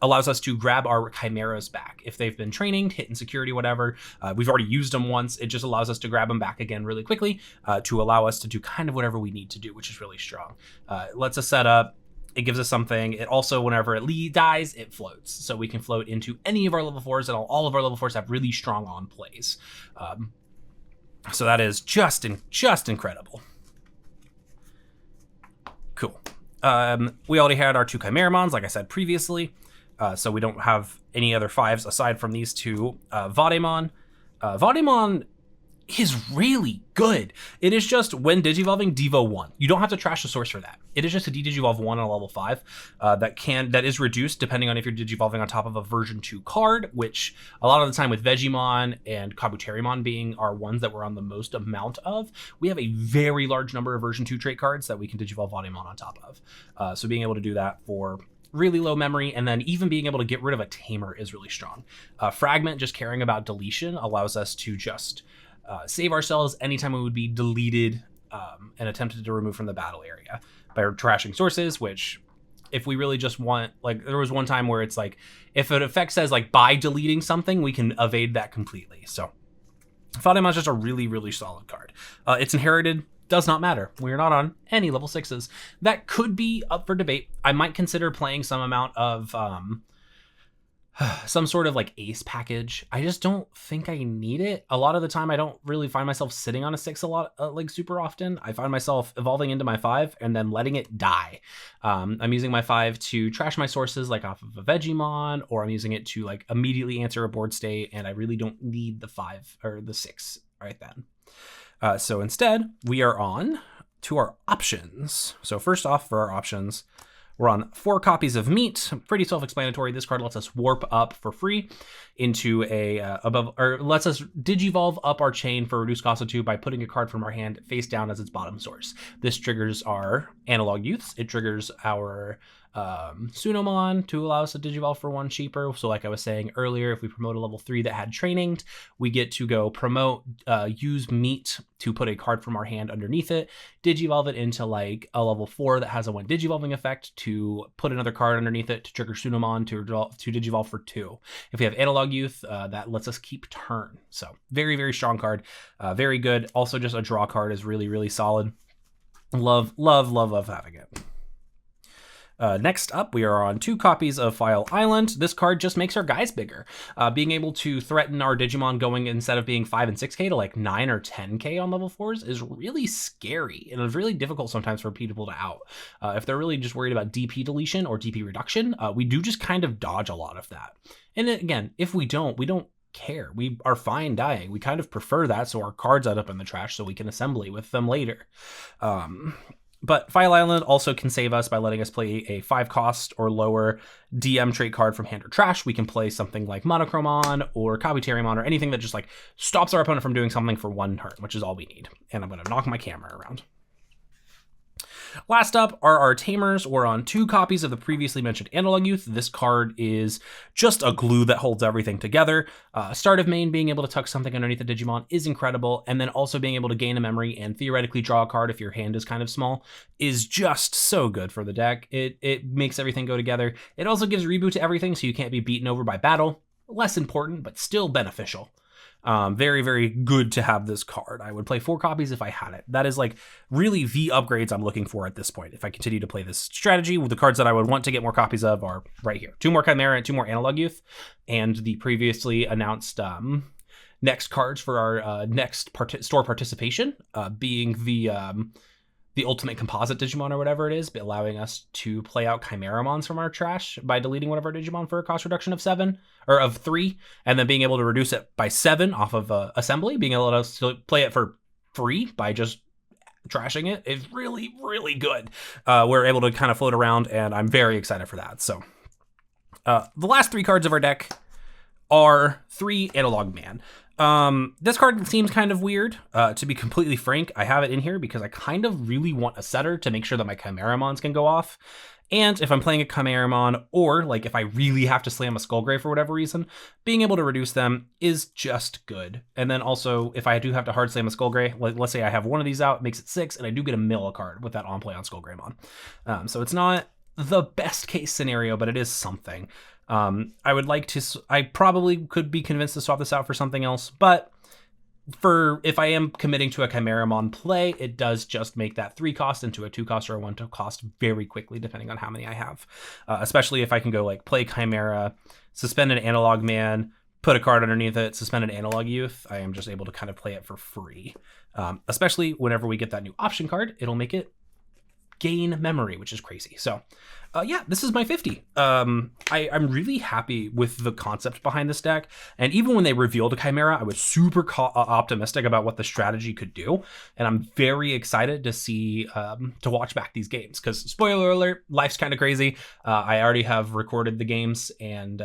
Allows us to grab our Chimeras back. If they've been training, hit in security, whatever, we've already used them once, it just allows us to grab them back again really quickly to allow us to do kind of whatever we need to do, which is really strong. It lets us set up. It gives us something. It also, whenever it dies, it floats. So we can float into any of our level 4s, and all of our level 4s have really strong on plays. So that is just incredible. Cool. We already had our 2 Chimeramons, like I said previously. So we don't have any other 5s aside from these 2. Vademon. Vademon is really good. It is just, when digivolving, Devo 1. You don't have to trash the source for that. It is just a digivolve 1 on a level 5 that is reduced depending on if you're digivolving on top of a version 2 card, which a lot of the time with Vegemon and Kabuterimon being our ones that we're on the most amount of, we have a very large number of version 2 trait cards that we can digivolve Vademon on top of. So being able to do that for really low memory, and then even being able to get rid of a tamer is really strong. Fragment, just caring about deletion, allows us to just save ourselves anytime we would be deleted and attempted to remove from the battle area by trashing sources, which if we really just want, like, there was one time where it's like, if an effect says like by deleting something, we can evade that completely. So Fademon's just a really solid card. It's inherited, does not matter. We're not on any level 6s. That could be up for debate. I might consider playing some amount of some sort of like ace package. I just don't think I need it. A lot of the time I don't really find myself sitting on a 6 a lot, like super often. I find myself evolving into my 5 and then letting it die. I'm using my 5 to trash my sources, like off of a Vegemon, or I'm using it to like immediately answer a board state, and I really don't need the 5 or the 6 right then. So instead we are on to our options. So first off, for our options, we're on 4 copies of Meat. Pretty self-explanatory. This card lets us warp up for free into lets us digivolve up our chain for reduced cost of 2 by putting a card from our hand face down as its bottom source. This triggers our analog youths. It triggers our Sunomon to allow us to digivolve for 1 cheaper. So like I was saying earlier, if we promote a level 3 that had training, we get to go promote, use Meat to put a card from our hand underneath it, digivolve it into like a level 4 that has a 1 digivolving effect to put another card underneath it to trigger Sunomon to digivolve for 2. If we have analog youth, that lets us keep turn. So very strong card, very good. Also just a draw card is really solid. Love having it. Next up, we are on 2 copies of File Island. This card just makes our guys bigger. Being able to threaten our Digimon going, instead of being 5 and 6k, to like 9 or 10k on level 4s is really scary. And it's really difficult sometimes for people to out. If they're really just worried about DP deletion or DP reduction, we do just kind of dodge a lot of that. And again, if we don't care. We are fine dying. We kind of prefer that, so our cards end up in the trash so we can assembly with them later. But File Island also can save us by letting us play a 5 cost or lower DM trait card from hand or trash. We can play something like Monochromon or Kabuterimon or anything that just like stops our opponent from doing something for 1 turn, which is all we need. And I'm going to knock my camera around. Last up are our Tamers. We're on 2 copies of the previously mentioned Analog Youth. This card is just a glue that holds everything together. Start of main, being able to tuck something underneath the Digimon is incredible, and then also being able to gain a memory and theoretically draw a card if your hand is kind of small is just so good for the deck. It makes everything go together. It also gives reboot to everything, so you can't be beaten over by battle. Less important, but still beneficial. Very good to have this card. I would play 4 copies if I had it. That is like really the upgrades I'm looking for at this point. If I continue to play this strategy, with the cards that I would want to get more copies of are right here. 2 more Chimera and 2 more Analog Youth, and the previously announced next cards for our next store participation, being the ultimate composite Digimon or whatever it is, but allowing us to play out Chimeramons from our trash by deleting one of our Digimon for a cost reduction of 7 or of 3, and then being able to reduce it by 7 off of assembly, being able to play it for free by just trashing it is really good. We're able to kind of float around, and I'm very excited for that. So the last 3 cards of our deck are 3 Analog Man. This card seems kind of weird, to be completely frank. I have it in here because I kind of really want a setter to make sure that my Chimeramons can go off. And if I'm playing a Chimeramon, or like if I really have to slam a Skullgrave for whatever reason, being able to reduce them is just good. And then also, if I do have to hard slam a Skullgrave, like let's say I have one of these out, it makes it 6, and I do get a mill card with that on play on Skullgreymon. So it's not the best case scenario, but it is something. I probably could be convinced to swap this out for something else, but if I am committing to a Chimeramon play, it does just make that 3 cost into a 2 cost or a 1 cost very quickly, depending on how many I have. Especially if I can go like play Chimera, suspend an Analog Man, put a card underneath it, suspend an Analog Youth. I am just able to kind of play it for free. Especially whenever we get that new option card, it'll make it gain memory, which is crazy. So yeah, this is my 50. I'm really happy with the concept behind this deck, and even when they revealed a Chimera, I was super optimistic about what the strategy could do, and I'm very excited to see to watch back these games, because spoiler alert, life's kind of crazy. I already have recorded the games, and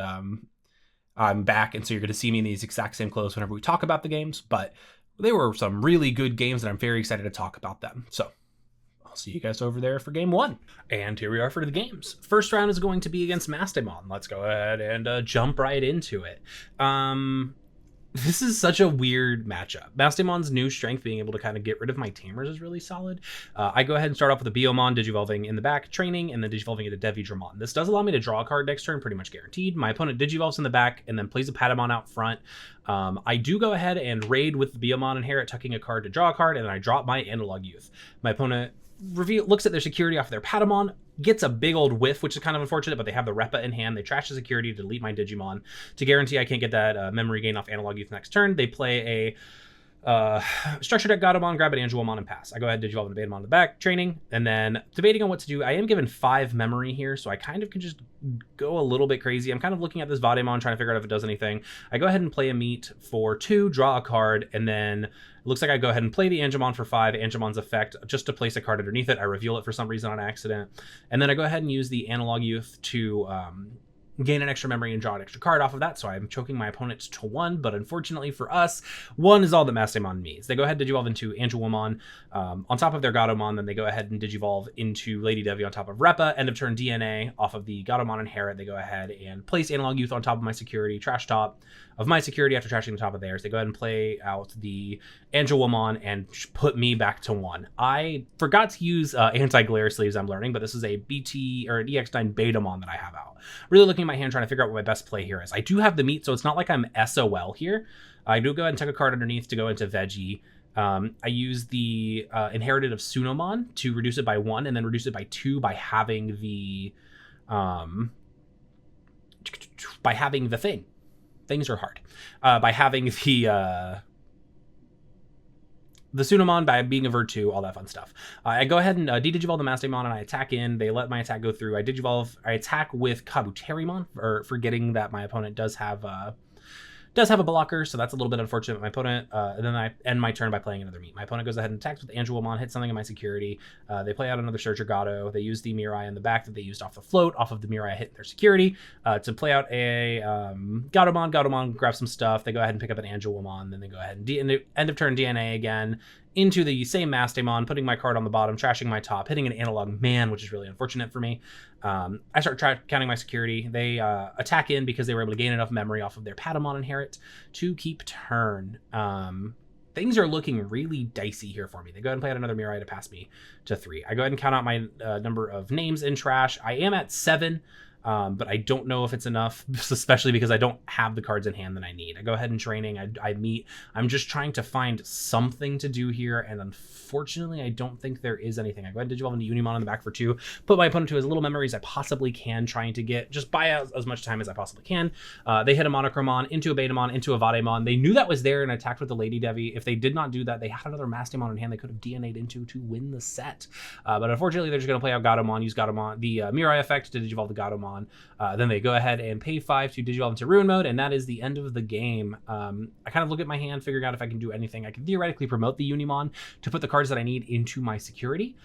I'm back, and so you're going to see me in these exact same clothes whenever we talk about the games, but they were some really good games, and I'm very excited to talk about them. So I'll see you guys over there for game 1. And here we are for the games. First round is going to be against Mastemon. Let's go ahead and jump right into it. This is such a weird matchup. Mastemon's new strength, being able to kind of get rid of my Tamers, is really solid. I go ahead and start off with a Biomon, Digivolving in the back, training, and then Digivolving into Devidramon. This does allow me to draw a card next turn, pretty much guaranteed. My opponent Digivolves in the back and then plays a Patamon out front. I do go ahead and raid with the Biomon Inherit, tucking a card to draw a card, and then I drop my Analog Youth. My opponent looks at their security off their Patamon, gets a big old whiff, which is kind of unfortunate, but they have the Repa in hand. They trash the security to delete my Digimon to guarantee I can't get that memory gain off Analog Youth next turn. They play a Structure Deck Gatomon, grab an Angelomon, and pass. I go ahead and Digivolve and Debatamon in the back, training, and then debating on what to do. I am given 5 memory here, so I kind of can just go a little bit crazy. I'm kind of looking at this Vademon, trying to figure out if it does anything. I go ahead and play a Meat for 2, draw a card, and then it looks like I go ahead and play the Angemon for 5, Angemon's effect, just to place a card underneath it. I reveal it for some reason on accident. And then I go ahead and use the Analog Youth to gain an extra memory and draw an extra card off of that, so I'm choking my opponent to 1, but unfortunately for us, 1 is all that Mastemon needs. They go ahead and Digivolve into Angelomon on top of their Gatomon, then they go ahead and Digivolve into Lady Devi on top of Repa, end of turn DNA off of the Gatomon Inherit. They go ahead and place Analog Youth on top of my security, trash top of my security after trashing the top of theirs. They go ahead and play out the Angelomon and put me back to 1. I forgot to use anti-glare sleeves, I'm learning, but this is a BT or an EX9 Betamon that I have out. Really looking at my hand, trying to figure out what my best play here is. I do have the Meat, so it's not like I'm SOL here. I do go ahead and take a card underneath to go into Veggie. I use the Inherited of Sunomon to reduce it by 1 and then reduce it by 2 by having the thing. Things are hard. By having the Sunomon, by being a Virtue, all that fun stuff. I go ahead and de-Digivolve the Mastemon, and I attack in. They let my attack go through. I Digivolve. I attack with Kabuterimon, forgetting that my opponent does have a blocker, so that's a little bit unfortunate. My opponent, and then I end my turn by playing another Meat. My opponent goes ahead and attacks with Angelomon, hits something in my security. They play out another Searcher Gato. They use the Mirai in the back that they used off the float, off of the Mirai hit their security, to play out a Gatomon. Gatomon grabs some stuff. They go ahead and pick up an Angelomon. Then they go ahead and end of turn DNA again into the same Mastemon, putting my card on the bottom, trashing my top, hitting an Analog Man, which is really unfortunate for me. I start counting my security. They attack in because they were able to gain enough memory off of their Patamon Inherit to keep turn. Things are looking really dicey here for me. They go ahead and play out another Mirai to pass me to 3. I go ahead and count out my number of names in trash. I am at 7. But I don't know if it's enough, especially because I don't have the cards in hand that I need. I go ahead and training. I Meet. I'm just trying to find something to do here, and unfortunately, I don't think there is anything. I go ahead and Digivolve into Unimon in the back for 2, put my opponent to as little memory as I possibly can, trying to just buy out as much time as I possibly can. They hit a Monochromon, into a Betamon, into a Vademon. They knew that was there and attacked with the Lady Devi. If they did not do that, they had another Mastemon in hand they could have DNA'd into to win the set. But unfortunately, they're just going to play out Gatomon, use Gatomon, the Mirai effect to Digivolve the Gatomon. Then they go ahead and pay 5 to Digivolve into Ruin Mode, and that is the end of the game. I kind of look at my hand, figuring out if I can do anything. I can theoretically promote the Unimon to put the cards that I need into my security.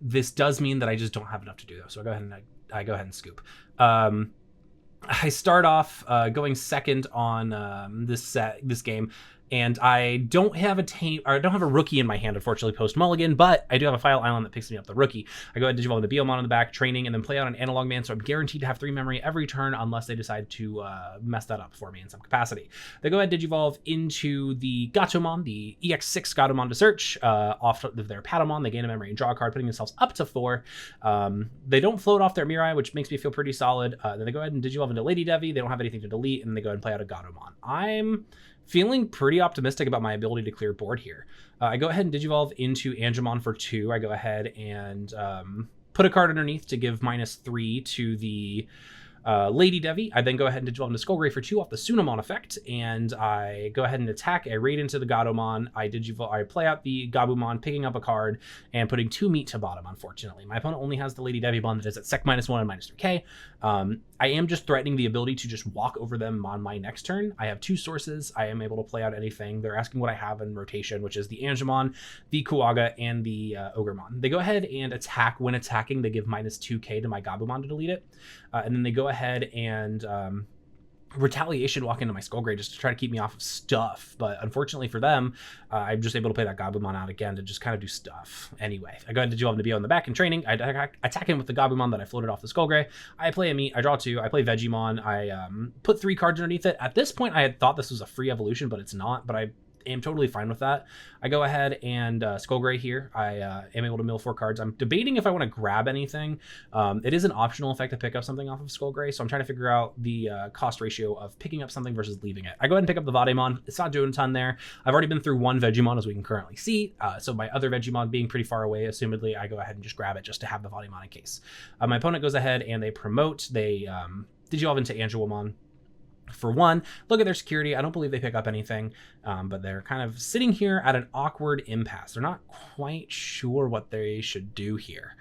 This does mean that I just don't have enough to do, though, so I go ahead and scoop. I start off going second on this game, And I don't have I don't have a rookie in my hand, unfortunately, post Mulligan, but I do have a File Island that picks me up the rookie. I go ahead and Digivolve the Biomon on the back, training, and then play out an Analog Man, so I'm guaranteed to have 3 memory every turn unless they decide to mess that up for me in some capacity. They go ahead and Digivolve into the Gatomon, the EX6 Gatomon to search, off of their Patamon. They gain a memory and draw a card, putting themselves up to 4. They don't float off their Mirai, which makes me feel pretty solid. Then they go ahead and Digivolve into Lady Devi. They don't have anything to delete, and they go ahead and play out a Gatomon. I'm feeling pretty optimistic about my ability to clear board here. I go ahead and Digivolve into Angemon for 2. I go ahead and put a card underneath to give -3 to the Lady Devi. I then go ahead and Digivolve into Skullgray for 2 off the Sunamon effect, and I go ahead and attack. I raid into the Gatomon. I play out the Gabumon, picking up a card and putting 2 meat to bottom, unfortunately. My opponent only has the Lady Devi Bond that is at Sec -1 and -3k. I am just threatening the ability to just walk over them on my next turn. I have 2 sources. I am able to play out anything. They're asking what I have in rotation, which is the Angemon, the Kuaga, and the Ogremon. They go ahead and attack. When attacking, they give -2k to my Gabumon to delete it. And then they go ahead and retaliation walk into my Skullgray just to try to keep me off of stuff. But unfortunately for them, I'm just able to play that Gabumon out again to just kind of do stuff. Anyway, I go ahead and Digivolve into Bio in the back in training. I attack him with the Gabumon that I floated off the Skullgray. I play a meat. I draw 2. I play Vegemon. I put 3 cards underneath it. At this point, I had thought this was a free evolution, but it's not. But I am totally fine with that. I go ahead and Skullgray here. I am able to mill 4 cards. I'm debating if I want to grab anything. It is an optional effect to pick up something off of Skullgray, so I'm trying to figure out the cost ratio of picking up something versus leaving it. I go ahead and pick up the Vademon. It's not doing a ton there. I've already been through 1 Vegemon, as we can currently see, so my other Vegemon being pretty far away, assumedly, I go ahead and just grab it just to have the Vademon in case. My opponent goes ahead and they promote. They Digivolve into Angelomon for 1. Look at their security. I don't believe they pick up anything, but they're kind of sitting here at an awkward impasse. They're not quite sure what they should do here.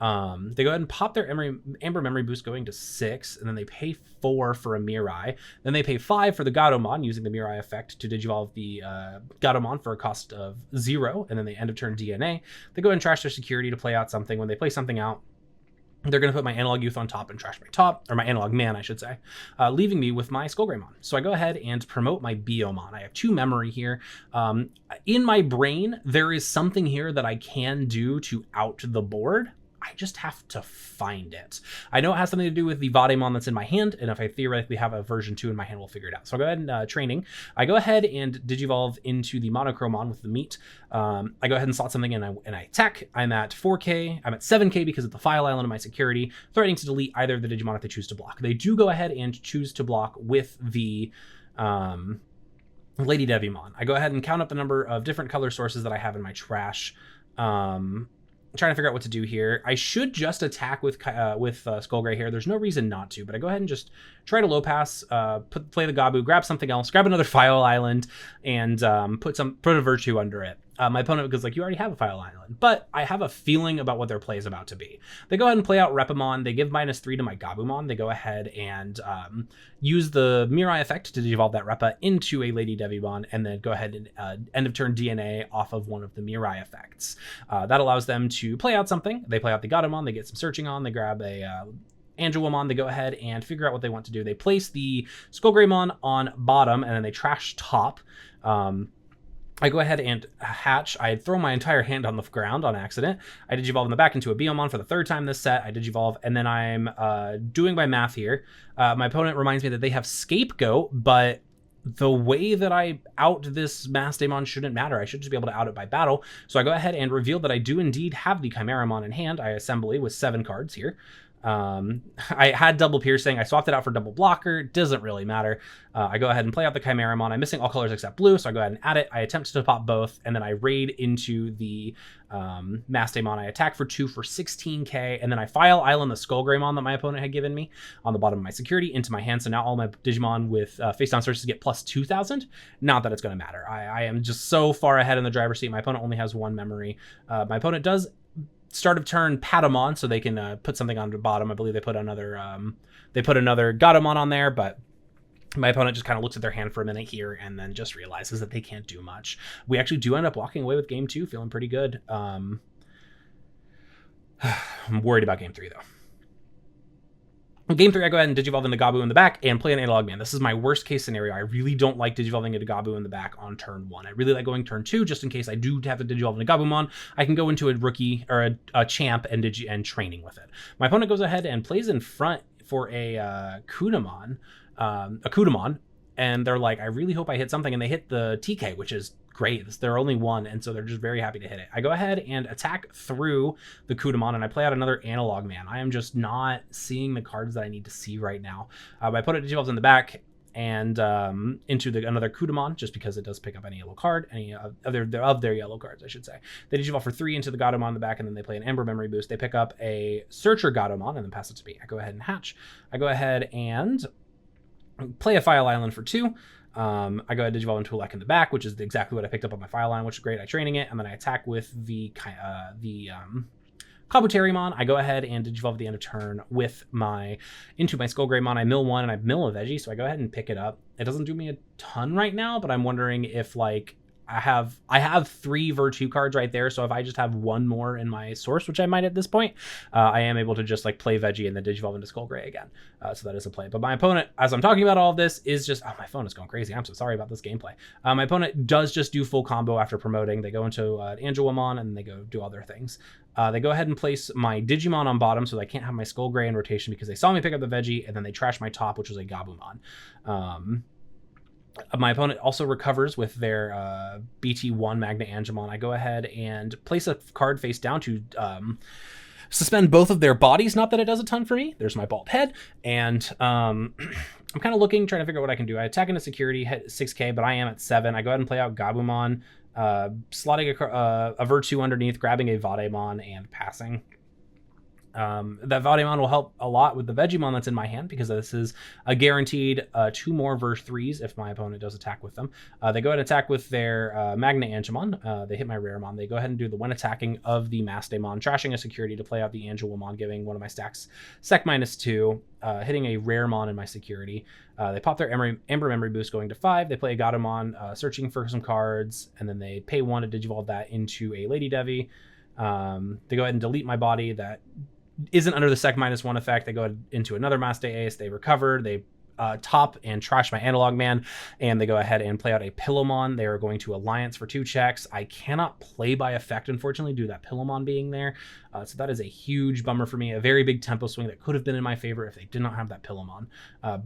They go ahead and pop their Amber Memory Boost going to 6, and then they pay 4 for a Mirai. Then they pay 5 for the Gatomon using the Mirai effect to Digivolve the Gatomon for a cost of 0, and then they end of turn DNA. They go ahead and trash their security to play out something. When they play something out, they're going to put my Analog Youth on top and trash my top, or my Analog Man, I should say, leaving me with my Skullgreymon. So I go ahead and promote my Biomon. I have 2 memory here. In my brain, there is something here that I can do to out the board. I just have to find it. I know it has something to do with the Vademon that's in my hand, and if I theoretically have a version 2 in my hand, we'll figure it out. So I'll go ahead and training. I go ahead and Digivolve into the Monochromon with the meat. I go ahead and slot something in and I attack. I'm at 4k. I'm at 7k because of the File Island of my security, threatening to delete either of the Digimon if they choose to block. They do go ahead and choose to block with the Lady Devimon. I go ahead and count up the number of different color sources that I have in my trash. Trying to figure out what to do here. I should just attack with Skullgray here. There's no reason not to, but I go ahead and just try to low pass, play the Gabu, grab something else, grab another File Island, and put a Virtue under it. My opponent goes like, you already have a File Island, but I have a feeling about what their play is about to be. They go ahead and play out Repamon. They give -3 to my Gabumon. They go ahead and use the Mirai effect to devolve that Repa into a Lady Devimon, and then go ahead and end of turn DNA off of one of the Mirai effects. That allows them to play out something. They play out the Gatomon. They get some searching on. They grab a Angelomon. They go ahead and figure out what they want to do. They place the Skullgreymon on bottom, and then they trash top. I go ahead and hatch. I throw my entire hand on the ground on accident. I Digivolve in the back into a Biomon for the 3rd time this set. I Digivolve, and then I'm doing my math here. My opponent reminds me that they have Scapegoat, but the way that I out this Mastamon shouldn't matter. I should just be able to out it by battle. So I go ahead and reveal that I do indeed have the Chimeramon in hand. I assembly with 7 cards here. I had double piercing. I swapped it out for double blocker. Doesn't really matter. I go ahead and play out the Chimeramon. I'm missing all colors except blue, so I go ahead and add it. I attempt to pop both, and then I raid into the Mastamon. I attack for 2 for 16k, and then I File Island the Skullgreymon that my opponent had given me on the bottom of my security into my hand. So now all my Digimon with face down sources get plus 2,000. Not that it's going to matter. I am just so far ahead in the driver's seat. My opponent only has 1 memory. My opponent does start of turn Patamon, so they can put something on the bottom. I believe they put another Gatomon on there, but my opponent just kind of looks at their hand for a minute here and then just realizes that they can't do much. We actually do end up walking away with game 2, feeling pretty good. I'm worried about game 3 though. Game 3, I go ahead and Digivolve into Gabu in the back and play an Analog Man. This is my worst case scenario. I really don't like Digivolving into Gabu in the back on turn 1. I really like going turn 2 just in case I do have to Digivolve into Gabumon. I can go into a rookie or a champ and training with it. My opponent goes ahead and plays in front for a Kudamon, and they're like, I really hope I hit something, and they hit the TK, which is great. It's their only one, and so they're just very happy to hit it. I go ahead and attack through the Kudamon, and I play out another Analog Man. I am just not seeing the cards that I need to see right now. My opponent Digivolves in the back and into another Kudamon, just because it does pick up any yellow card, any of their yellow cards, I should say. They Digivolve for 3 into the Gatomon in the back, and then they play an Ember Memory Boost. They pick up a Searcher Gatomon and then pass it to me. I go ahead and hatch. I go ahead and play a File Island for 2. I go ahead and Digivolve into Tulek in the back, which is exactly what I picked up on my File Line, which is great. I training it, and then I attack with the Kabuterimon. I go ahead and Digivolve at the end of turn into my Skullgreymon. I mill 1 and I mill a Veggie, so I go ahead and pick it up. It doesn't do me a ton right now, but I'm wondering if like I have 3 Virtue cards right there, so if I just have 1 more in my source, which I might at this point, I am able to just like play Veggie and then Digivolve into Skullgray again. So that is a play. But my opponent, as I'm talking about all of this, is just, oh, my phone is going crazy. I'm so sorry about this gameplay. My opponent does just do full combo after promoting. They go into Angelwamon and they go do all their things. They go ahead and place my Digimon on bottom, so I can't have my Skullgray in rotation because they saw me pick up the Veggie, and then they trash my top, which was a Gabumon. My opponent also recovers with their BT1 Magna Angemon. I go ahead and place a card face down to suspend both of their bodies. Not that it does a ton for me. There's my bald head. And I'm kind of trying to figure out what I can do. I attack into security, hit 6k, but I am at 7. I go ahead and play out Gabumon, slotting a Virtue underneath, grabbing a Vademon, and passing. That Vademon will help a lot with the Vegemon that's in my hand because this is a guaranteed 2 more verse 3s if my opponent does attack with them. They go ahead and attack with their Magna Angemon. They hit my Raremon. They go ahead and do the when attacking of the Mastemon, trashing a security to play out the Angelwamon, giving one of my stacks Sec -2, hitting a Raremon in my security. They pop their Ember Memory Boost going to 5. They play a Gatomon, searching for some cards, and then they pay 1 to Digivolve that into a Lady Devi. They go ahead and delete my body that isn't under the Sec -1 effect. They go into another Maste Ace. They recover. They top and trash my Analog Man, and they go ahead and play out a Pillowmon. They are going to Alliance for 2 checks. I cannot play by effect, unfortunately, due to that Pillowmon being there. So that is a huge bummer for me. A very big tempo swing that could have been in my favor if they did not have that Pillowmon.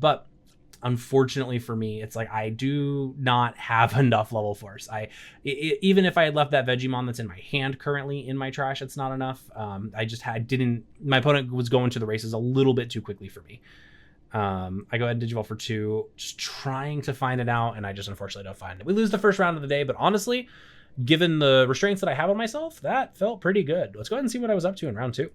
But unfortunately for me, it's like I do not have enough level force. Even if I had left that Vegemon that's in my hand currently in my trash, it's not enough. My opponent was going to the races a little bit too quickly for me. I go ahead and Digivolve for 2, just trying to find it out, and I just unfortunately don't find it. We lose the first round of the day, but honestly, given the restraints that I have on myself, that felt pretty good. Let's go ahead and see what I was up to in round 2.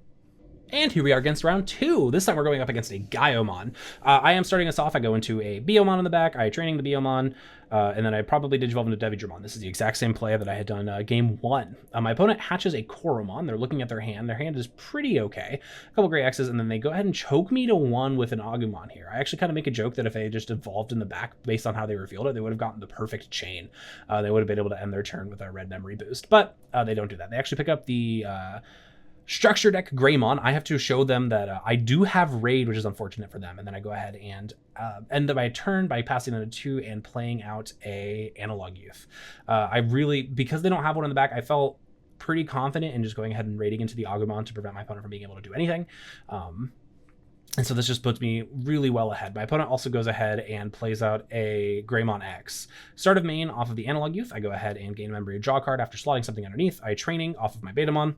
And here we are against round 2. This time we're going up against a Gaiomon. I am starting us off. I go into a Biomon in the back. I training the Biomon, and then I probably Digivolve into Devidramon. This is the exact same play that I had done game 1. My opponent hatches a Koromon. They're looking at their hand. Their hand is pretty okay. A couple Gray X's, and then they go ahead and choke me to 1 with an Agumon here. I actually kind of make a joke that if they just evolved in the back based on how they revealed it, they would have gotten the perfect chain. They would have been able to end their turn with a red memory boost, but they don't do that. They actually pick up the Structure Deck Greymon. I have to show them that I do have Raid, which is unfortunate for them. And then I go ahead and end my turn by passing into 2 and playing out a Analog Youth. Because they don't have one in the back, I felt pretty confident in just going ahead and raiding into the Agumon to prevent my opponent from being able to do anything. And so this just puts me really well ahead. My opponent also goes ahead and plays out a Greymon X. Start of main off of the Analog Youth. I go ahead and gain memory draw card after slotting something underneath. I training off of my Betamon.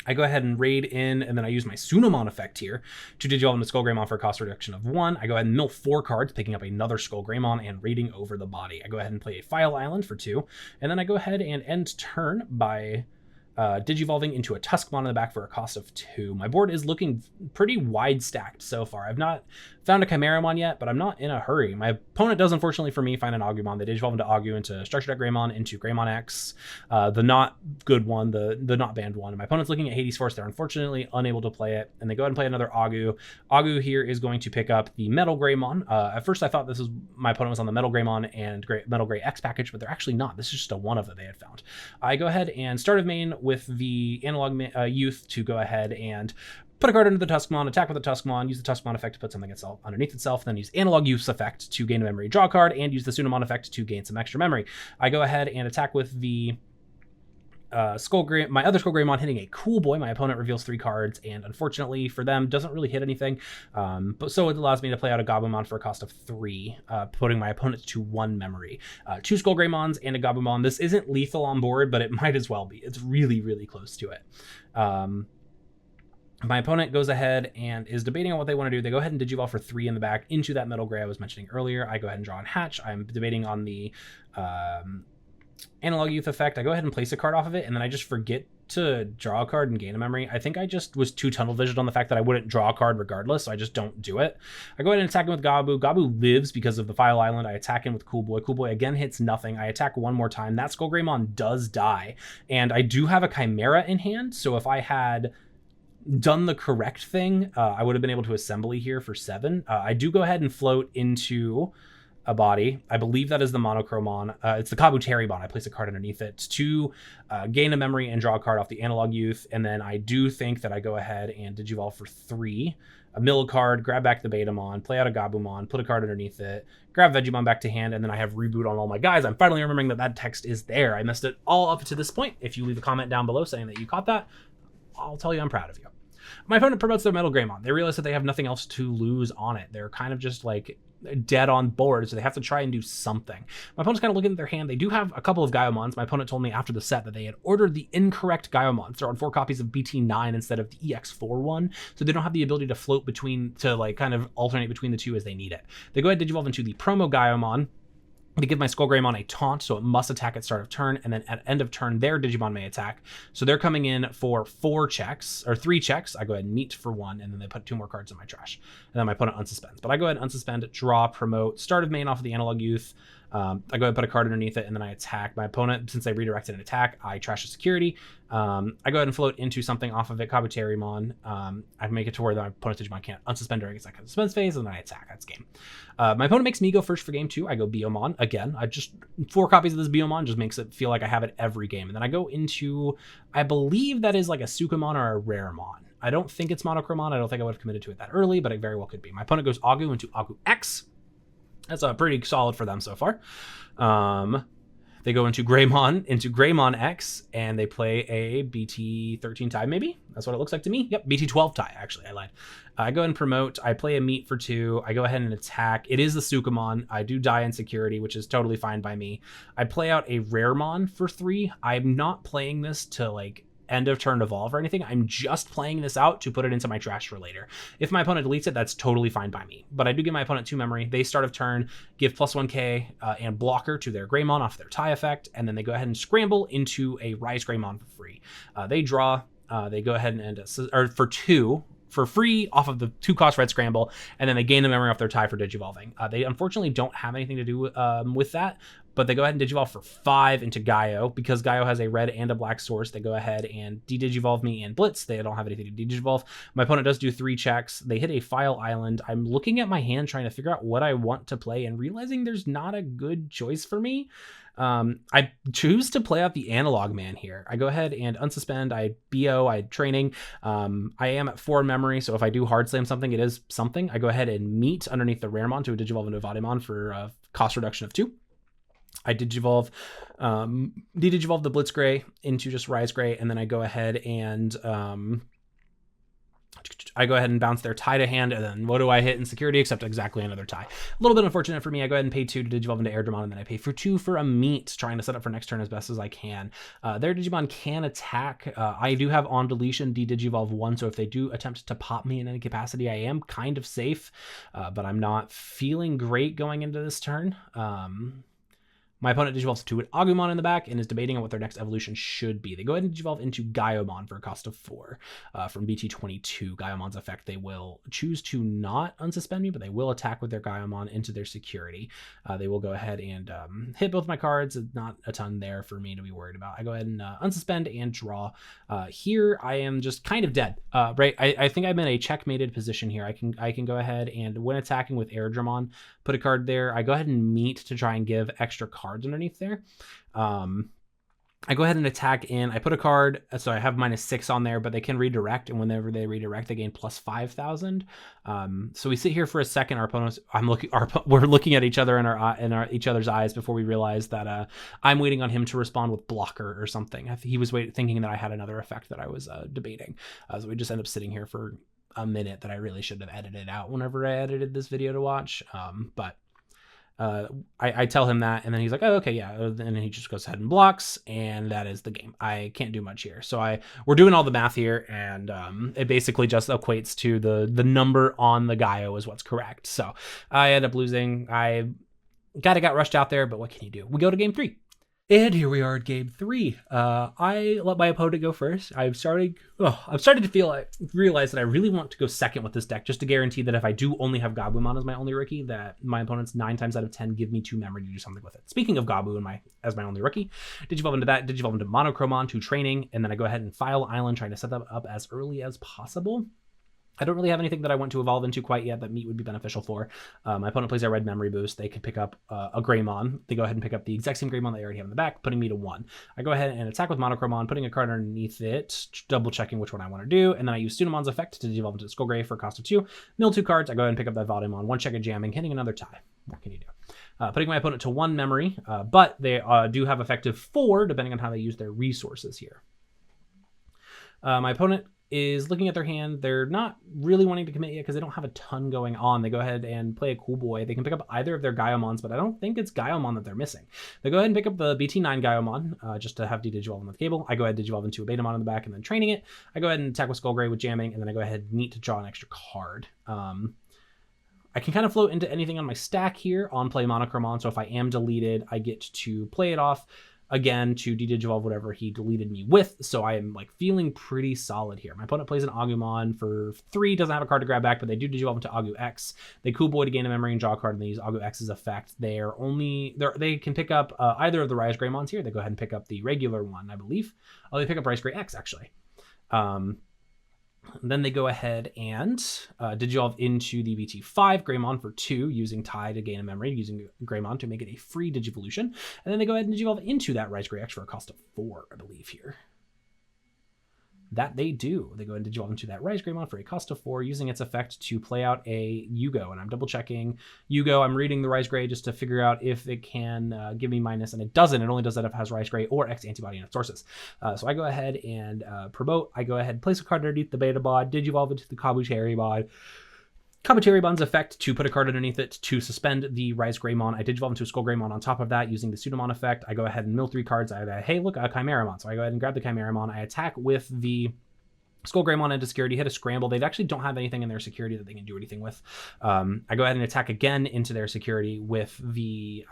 I go ahead and raid in, and then I use my Sunamon effect here to Digivolve into Skullgreymon for a cost reduction of 1. I go ahead and mill 4 cards, picking up another Skullgreymon and raiding over the body. I go ahead and play a File Island for 2, and then I go ahead and end turn by Digivolving into a Tuskmon in the back for a cost of 2. My board is looking pretty wide stacked so far. I've not found a Chimeramon yet, but I'm not in a hurry. My opponent does, unfortunately for me, find an Agumon. They Digivolve into Agu, into Structure Deck Greymon, into Greymon X, the not good one, the not banned one. And my opponent's looking at Hades Force. They're unfortunately unable to play it, and they go ahead and play another Agu. Agu here is going to pick up the Metal Greymon. At first I thought my opponent was on the Metal Greymon and Metal Grey X package, but they're actually not. This is just a one of that they had found. I go ahead and start of main with the Analog Youth to go ahead and put a card into the Tuskmon, attack with the Tuskmon, use the Tuskmon effect to put something itself underneath itself, then use Analog Use effect to gain a memory, draw a card, and use the Sunamon effect to gain some extra memory. I go ahead and attack with the my other Skull Greymon hitting a Cool Boy. My opponent reveals 3 cards, and unfortunately for them, doesn't really hit anything. But so it allows me to play out a Gabumon for a cost of 3, putting my opponent to 1 memory. 2 Skull Greymons and a Gabumon. This isn't lethal on board, but it might as well be. It's really, really close to it. My opponent goes ahead and is debating on what they want to do. They go ahead and Digivolve for 3 in the back into that Metal Gray I was mentioning earlier. I go ahead and draw and hatch. I'm debating on the Analog Youth effect. I go ahead and place a card off of it, and then I just forget to draw a card and gain a memory. I think I just was too tunnel visioned on the fact that I wouldn't draw a card regardless, so I just don't do it. I go ahead and attack him with Gabu. Gabu lives because of the File Island. I attack him with Cool Boy. Cool Boy again hits nothing. I attack one more time. That Skull Greymon does die, and I do have a Chimera in hand, so if I had done the correct thing, I would have been able to assembly here for 7. I do go ahead and float into a body. I believe that is the Monochromon. It's the Kabuterimon. I place a card underneath it to gain a memory and draw a card off the Analog Youth. And then I do think that I go ahead and Digivolve for 3, a mill card, grab back the Betamon, play out a Gabumon, put a card underneath it, grab Vegemon back to hand, and then I have reboot on all my guys. I'm finally remembering that that text is there. I messed it all up to this point. If you leave a comment down below saying that you caught that, I'll tell you I'm proud of you. My opponent promotes their Metal Greymon. They realize that they have nothing else to lose on it. They're kind of just like dead on board, so they have to try and do something. My opponent's kind of looking at their hand. They do have a couple of Gaiomons. My opponent told me after the set that they had ordered the incorrect Gaiomons. They're on 4 copies of BT9 instead of the EX4 one, so they don't have the ability to float between, to like kind of alternate between the two as they need it. They go ahead and Digivolve into the Promo Gaiomon to give my Skull Greymon a taunt, so it must attack at start of turn, and then at end of turn, their Digimon may attack. So they're coming in for 4 checks, or 3 checks. I go ahead and meet for 1, and then they put 2 more cards in my trash. And then my opponent unsuspends. But I go ahead and unsuspend, draw, promote, start of main off of the Analog Youth. I go ahead and put a card underneath it, and then I attack my opponent. Since I redirected an attack, I trash a security. I go ahead and float into something off of it, Kabuterimon. I make it to where my opponent's Digimon can't unsuspend during its second suspense phase, and then I attack. That's game. My opponent makes me go first for game 2. I go Biomon again. I just 4 copies of this Biomon just makes it feel like I have it every game. And then I go into, I believe that is like a Sukamon or a Raremon. I don't think it's Monochromon. I don't think I would have committed to it that early, but it very well could be. My opponent goes Agu into Agu X. That's pretty solid for them so far. They go into Greymon X, and they play a BT13 tie, maybe? That's what it looks like to me. Yep, BT12 tie, actually. I lied. I go ahead and promote. I play a meet for 2. I go ahead and attack. It is the Sukamon. I do die in security, which is totally fine by me. I play out a Raremon for 3. I'm not playing this to, like, end of turn evolve or anything. I'm just playing this out to put it into my trash for later. If my opponent deletes it, that's totally fine by me. But I do give my opponent 2 memory. They start of turn, give +1k and blocker to their Greymon off their tie effect, and then they go ahead and scramble into a Rise Greymon for free. They draw. They go ahead and end or for 2 for free off of the 2-cost red scramble, and then they gain the memory off their tie for digivolving. They unfortunately don't have anything to do with that, but they go ahead and digivolve for 5 into Gaio. Because Gaio has a red and a black source, they go ahead and de-digivolve me and Blitz. They don't have anything to de-digivolve. My opponent does do 3 checks. They hit a File Island. I'm looking at my hand trying to figure out what I want to play and realizing there's not a good choice for me. I choose to play out the Analog Man here. I go ahead and unsuspend. I BO, I training. I am at 4 memory, so if I do hard slam something, it is something. I go ahead and meet underneath the Raremon to a Digivolve into a Vadimon for a cost reduction of 2. I Digivolve, de-digivolve the Blitz Gray into just Rise Gray, and then I go ahead and bounce their tie to hand, and then what do I hit in security except exactly another tie? A little bit unfortunate for me. I go ahead and pay 2 to Digivolve into Airdramon, and then I pay for 2 for a meet, trying to set up for next turn as best as I can. Their Digimon can attack. I do have on deletion de-digivolve 1, so if they do attempt to pop me in any capacity, I am kind of safe, but I'm not feeling great going into this turn. My opponent digivolves to an Agumon in the back and is debating on what their next evolution should be. They go ahead and digivolve into Gaiomon for a cost of 4 from BT22. Gaiomon's effect, they will choose to not unsuspend me, but they will attack with their Gaiomon into their security. They will go ahead and hit both my cards. Not a ton there for me to be worried about. I go ahead and unsuspend and draw. Here, I am just kind of dead. Right, I think I'm in a checkmated position here. I can go ahead and, when attacking with Airdramon, put a card there. I go ahead and meet to try and give extra cards underneath there. I go ahead and attack in. I put a card, so I have -6 on there, but they can redirect, and whenever they redirect, they gain plus 5,000. So we sit here for a second. Our opponents, we're looking at each other in each other's eyes before we realize that I'm waiting on him to respond with blocker or something. He was thinking that I had another effect that I was debating. So we just end up sitting here for a minute that I really should have edited out whenever I edited this video to watch. But I tell him that, and then he's like, oh, okay, yeah. And then he just goes ahead and blocks, and that is the game. I can't do much here. So we're doing all the math here, and it basically just equates to the number on the Gaio is what's correct. So I end up losing. I kind of got rushed out there, but what can you do? We go to game 3. And here we are at game 3. I let my opponent go first. I'm starting to realize that I really want to go second with this deck, just to guarantee that if I do only have Gabumon as my only rookie, that my opponents 9 times out of 10 give me 2 memory to do something with it. Speaking of Gabu as my only rookie, Digivolve into that, Digivolve into Monochromon, 2 training, and then I go ahead and file Island, trying to set that up as early as possible. I don't really have anything that I want to evolve into quite yet that Meat would be beneficial for. My opponent plays a red memory boost. They could pick up a Greymon. They go ahead and pick up the exact same Greymon they already have in the back, putting me to 1. I go ahead and attack with Monochromon, putting a card underneath it, double checking which one I want to do, and then I use Sudamon's effect to devolve into Skullgray for a cost of 2. Mill 2 cards. I go ahead and pick up that Volumon, 1 check of jamming, hitting another tie. What can you do? Putting my opponent to 1 memory, but they do have effective 4 depending on how they use their resources here. My opponent is looking at their hand. They're not really wanting to commit yet because they don't have a ton going on. They go ahead and play a Cool Boy. They can pick up either of their Gaiomons, but I don't think it's Gaiomon that they're missing. They go ahead and pick up the BT9 Gaiomon just to have Digivolve with Cable. I go ahead and Digivolve into a Betamon in the back and then training it. I go ahead and attack with Skullgray with jamming, and then I go ahead and Neat to draw an extra card. I can kind of float into anything on my stack here on play Monochromon, so if I am deleted, I get to play it off again to de-digivolve whatever he deleted me with, so I am like feeling pretty solid here. My opponent plays an Agumon for 3, doesn't have a card to grab back, but they do digivolve into Agu X. They Cool Boy to gain a memory and draw a card, and they use Agu X's effect. They can pick up either of the Rise Greymons here. They go ahead and pick up the regular one, I believe. Oh, they pick up Rise Grey X, actually. Then they go ahead and Digivolve into the BT5 Greymon for 2, using Tie to gain a memory, using Greymon to make it a free Digivolution. And then they go ahead and Digivolve into that Rise Grey X for a cost of 4, I believe here. That they do. They go ahead and Digivolve into that Rise Greymon for a cost of 4, using its effect to play out a Yugo. And I'm double checking Yugo. I'm reading the Rise Grey just to figure out if it can give me minus, and it doesn't. It only does that if it has Rise Grey or X antibody in its sources. So I go ahead and promote. I go ahead and place a card underneath the Beta Bod, Digivolve into the Kabutery Bod. Kabutery Bod's effect to put a card underneath it to suspend the Rise Greymon. I Digivolve into a Skull Greymon on top of that using the Pseudomon effect. I go ahead and mill 3 cards. Hey, look, a Chimeramon. So I go ahead and grab the Chimeramon. I attack with the Skull Greymon into security, hit a scramble. They actually don't have anything in their security that they can do anything with. I go ahead and attack again into their security with the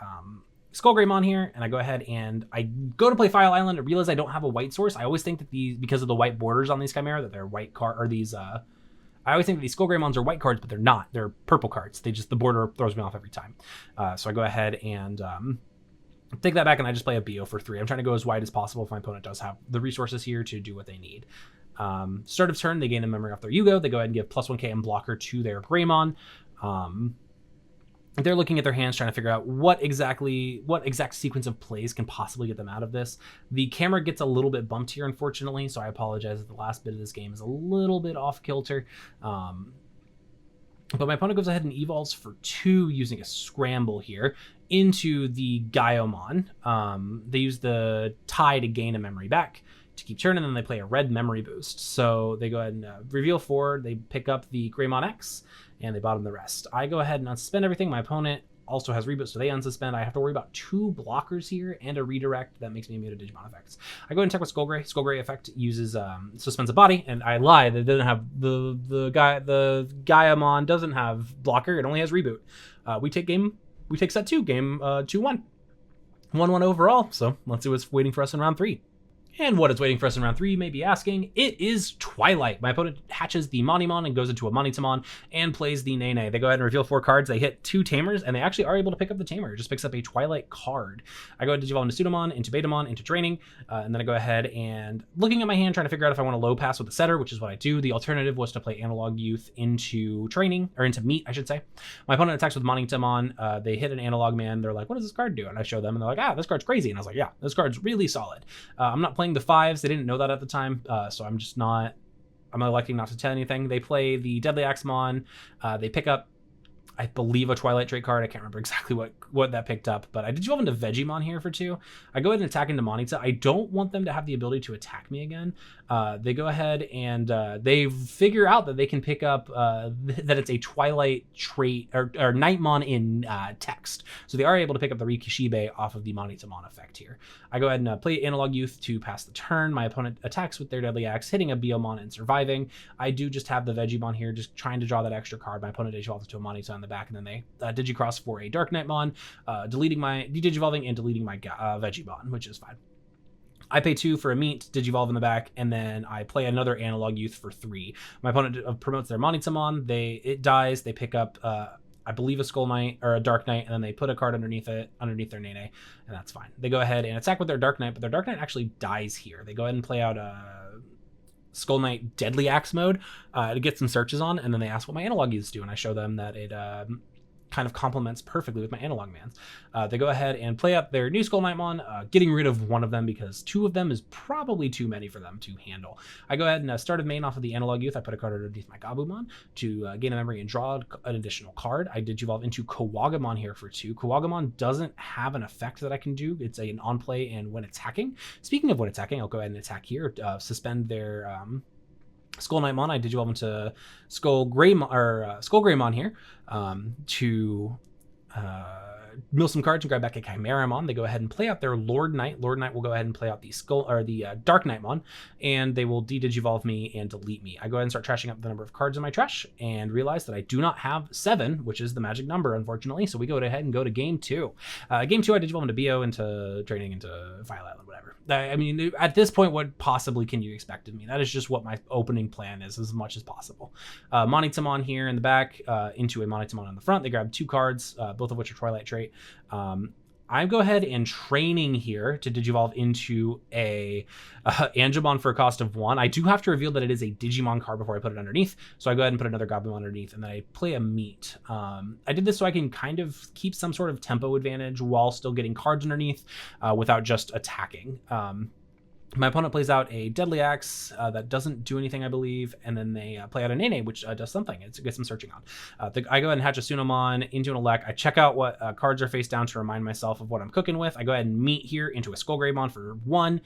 Skull Greymon here, and I go ahead and I go to play File Island. I realize I don't have a white source. I always think that because of the white borders on these Chimera, that they're white card, or these I always think that these Skull Greymons are white cards, but they're not. They're purple cards. The border throws me off every time. So I go ahead and take that back, and I just play a Bio for 3. I'm trying to go as wide as possible if my opponent does have the resources here to do what they need. Start of turn, they gain a memory off their Yugo. They go ahead and give plus 1k and blocker to their Greymon. They're looking at their hands, trying to figure out what exact sequence of plays can possibly get them out of this. The camera gets a little bit bumped here, unfortunately, so I apologize if the last bit of this game is a little bit off kilter. But my opponent goes ahead and evolves for 2 using a scramble here into the Gaiomon. They use the Tie to gain a memory back to keep turning, and then they play a red memory boost. So they go ahead and reveal 4. They pick up the Greymon X, and they bottom the rest. I go ahead and unsuspend everything. My opponent also has reboot, so they unsuspend. I have to worry about 2 blockers here and a redirect that makes me immune to Digimon effects. I go ahead and attack with Skullgray. Skullgray effect uses suspends a body, and I lie. That doesn't have the Gaiomon doesn't have blocker. It only has reboot. We take set 2, game 2-1. 1-1 overall. So let's see what's waiting for us in round 3. And what is waiting for us in round 3, you may be asking. It is Twilight. My opponent hatches the Monimon and goes into a Monitamon and plays the Nene. They go ahead and reveal 4 cards. They hit 2 Tamers, and they actually are able to pick up the Tamer. It just picks up a Twilight card. I go ahead and Digivolve into Pseudomon, into Betamon, into Draining, and then I go ahead and looking at my hand, trying to figure out if I want to low pass with the Setter, which is what I do. The alternative was to play Analog Youth into Training, or into Meat, I should say. My opponent attacks with Monitamon. They hit an Analog Man. They're like, what does this card do? And I show them, and they're like, this card's crazy. And I was like, yeah, this card's really solid. I'm not playing the 5s. They didn't know that at the time, so I'm electing not to tell anything. They play the Deadly Axemon. They pick up, I believe, a Twilight trait card. I can't remember exactly what that picked up, but I did evolve into Vegemon here for 2. I go ahead and attack into Monita. I don't want them to have the ability to attack me again. They go ahead and they figure out that they can pick up that it's a Twilight trait or Nightmon in text. So they are able to pick up the Rikishibe off of the Monitamon effect here. I go ahead and play Analog Youth to pass the turn. My opponent attacks with their Deadly Axe, hitting a Biomon and surviving. I do just have the Vegemon here, just trying to draw that extra card. My opponent digivolves into a Monita on the back, and then they Digicross for a Dark Nightmon, digivolving and deleting my Vegemon, which is fine. I pay 2 for a Meat, Digivolve in the back, and then I play another Analog Youth for 3. My opponent promotes their Monitamon. It dies. They pick up, I believe, a Skull Knight or a Dark Knight, and then they put a card underneath their Nene, and that's fine. They go ahead and attack with their Dark Knight, but their Dark Knight actually dies here. They go ahead and play out Skull Knight Deadly Axe mode to get some searches on, and then they ask what my Analog Youths do, and I show them that it kind of complements perfectly with my Analog Mans. They go ahead and play up their new Skull Knightmon, getting rid of one of them because 2 of them is probably too many for them to handle. I go ahead and start a main off of the Analog Youth. I put a card underneath my Gabumon to gain a memory and draw an additional card. I Digivolve into Kawagamon here for 2. Kawagamon doesn't have an effect that I can do. It's an on-play and when attacking. Speaking of when attacking, I'll go ahead and attack here, suspend their Skull Knightmon. I Digivolve into Skull Greymon here to mill some cards and grab back a Chimeramon. They go ahead and play out their Lord Knight. Lord Knight will go ahead and play out the Dark Knightmon, and they will de-Digivolve me and delete me. I go ahead and start trashing up the number of cards in my trash and realize that I do not have 7, which is the magic number, unfortunately. So we go ahead and go to game 2. Game 2, I Digivolve into Bio, into Draining, into File Island, whatever. I mean, at this point, what possibly can you expect of me? That is just what my opening plan is, as much as possible. Monitamon here in the back, into a Monitamon on the front. They grab 2 cards, both of which are Twilight trait. I go ahead and Training here to Digivolve into a Angemon for a cost of 1. I do have to reveal that it is a Digimon card before I put it underneath, so I go ahead and put another Gabumon underneath, and then I play a Meat. I did this so I can kind of keep some sort of tempo advantage while still getting cards underneath without just attacking. My opponent plays out a Deadly Axe that doesn't do anything, I believe, and then they play out a Nene, which does something. It gets some searching on. I go ahead and hatch a Sunomon into an Elec. I check out what cards are face down to remind myself of what I'm cooking with. I go ahead and Meat here into a Skull Greymon for 1,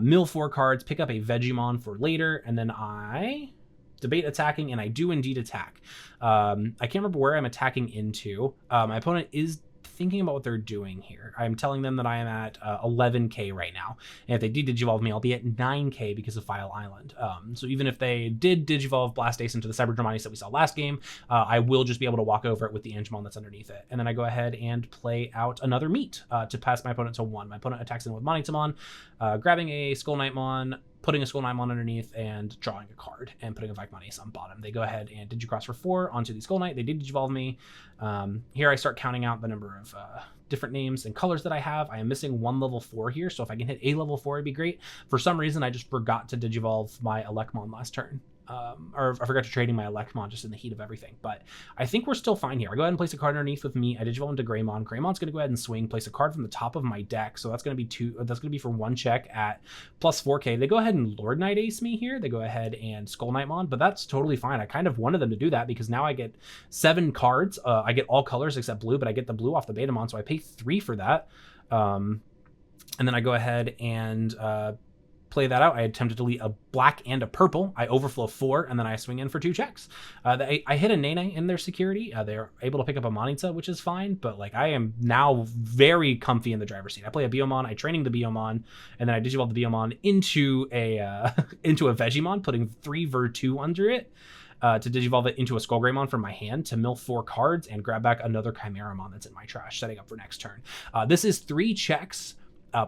mill 4 cards, pick up a Vegemon for later, and then I debate attacking, and I do indeed attack. I can't remember where I'm attacking into. My opponent is thinking about what they're doing here. I'm telling them that I am at 11k right now, and if they de-Digivolve me, I'll be at 9k because of File Island. So even if they did Digivolve Blastace into the Cyber Dramati's that we saw last game, I will just be able to walk over it with the Angemon that's underneath it. And then I go ahead and play out another Meat to pass my opponent to 1. My opponent attacks in with Monitamon, grabbing a Skull Knightmon, putting a Skull Knightmon underneath, and drawing a card, and putting a Vicmonius on bottom. They go ahead and Digicross for 4 onto the Skull Knight. They did Digivolve me. Here I start counting out the number of different names and colors that I have. I am missing 1 level 4 here, so if I can hit a level 4, it'd be great. For some reason, I just forgot to Digivolve my Elecmon last turn. Or I forgot to trading my Elecmon just in the heat of everything, but I think we're still fine here. I go ahead and place a card underneath with me. I Digivolve into Greymon. Greymon's going to go ahead and swing, place a card from the top of my deck, so that's going to be 2. That's going to be for 1 check at plus 4k. They go ahead and Lord Knight Ace me here. They go ahead and Skull Knightmon, but that's totally fine. I kind of wanted them to do that because now I get 7 cards. I get all colors except blue, but I get the blue off the Betamon, so I pay 3 for that. And then I go ahead and play that out. I attempt to delete a black and a purple. I overflow 4, and then I swing in for 2 checks. I hit a Nene in their security. They're able to pick up a Monita, which is fine, but like I am now very comfy in the driver's seat. I play a Biomon, I training the Biomon, and then I Digivolve the Biomon into a into a Vegemon, putting 3 Virtu under it. To Digivolve it into a Skull Greymon from my hand to mill 4 cards and grab back another Chimeramon that's in my trash, setting up for next turn. This is 3 checks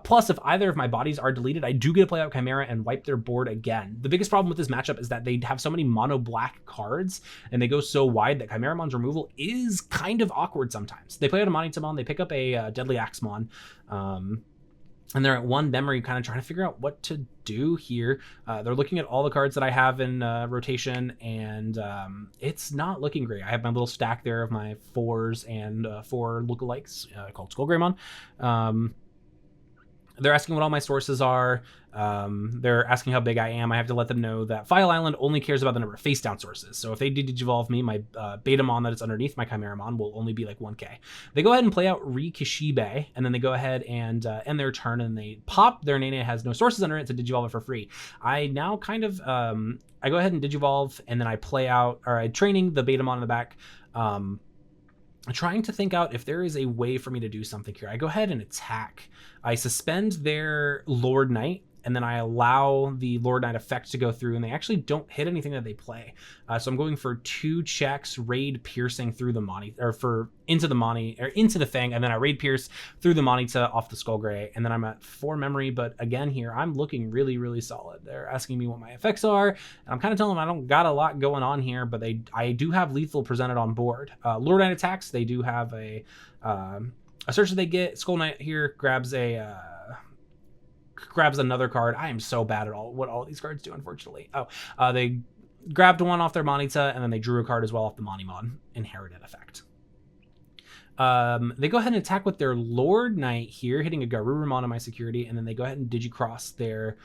Plus, if either of my bodies are deleted, I do get to play out Chimera and wipe their board again. The biggest problem with this matchup is that they have so many mono black cards and they go so wide that Chimeramon's removal is kind of awkward sometimes. They play out a Monitamon, they pick up a Deadly Axemon, and they're at 1 memory kind of trying to figure out what to do here. They're looking at all the cards that I have in rotation, and it's not looking great. I have my little stack there of my 4s and 4 lookalikes called Skullgreymon. They're asking what all my sources are. They're asking how big I am. I have to let them know that File Island only cares about the number of face down sources. So if they Digivolve me, my Betamon that is underneath my Chimeramon will only be like 1k. They go ahead and play out Rikishibe, and then they go ahead and end their turn, and they pop their Nene has no sources under it to Digivolve it for free. I now kind of, I go ahead and Digivolve, and then I play out, or I training the Betamon in the back. Trying to think out if there is a way for me to do something here. I go ahead and attack. I suspend their Lord Knight, and then I allow the Lord Knight effect to go through, and they actually don't hit anything that they play. So I'm going for 2 checks, raid piercing through the Moni, or for into the Moni, or into the Thing, and then I raid pierce through the Monita off the Skullgray, and then I'm at 4 memory. But again, here I'm looking really, really solid. They're asking me what my effects are, and I'm kind of telling them I don't got a lot going on here, but I do have lethal presented on board. Lord Knight attacks. They do have a search that they get. Skull Knight here grabs another card. I am so bad at what all these cards do, unfortunately. They grabbed one off their Monita, and then they drew a card as well off the Monimon inherited effect. They go ahead and attack with their Lord Knight here, hitting a Garurumon on my security, and then they go ahead and Digicross their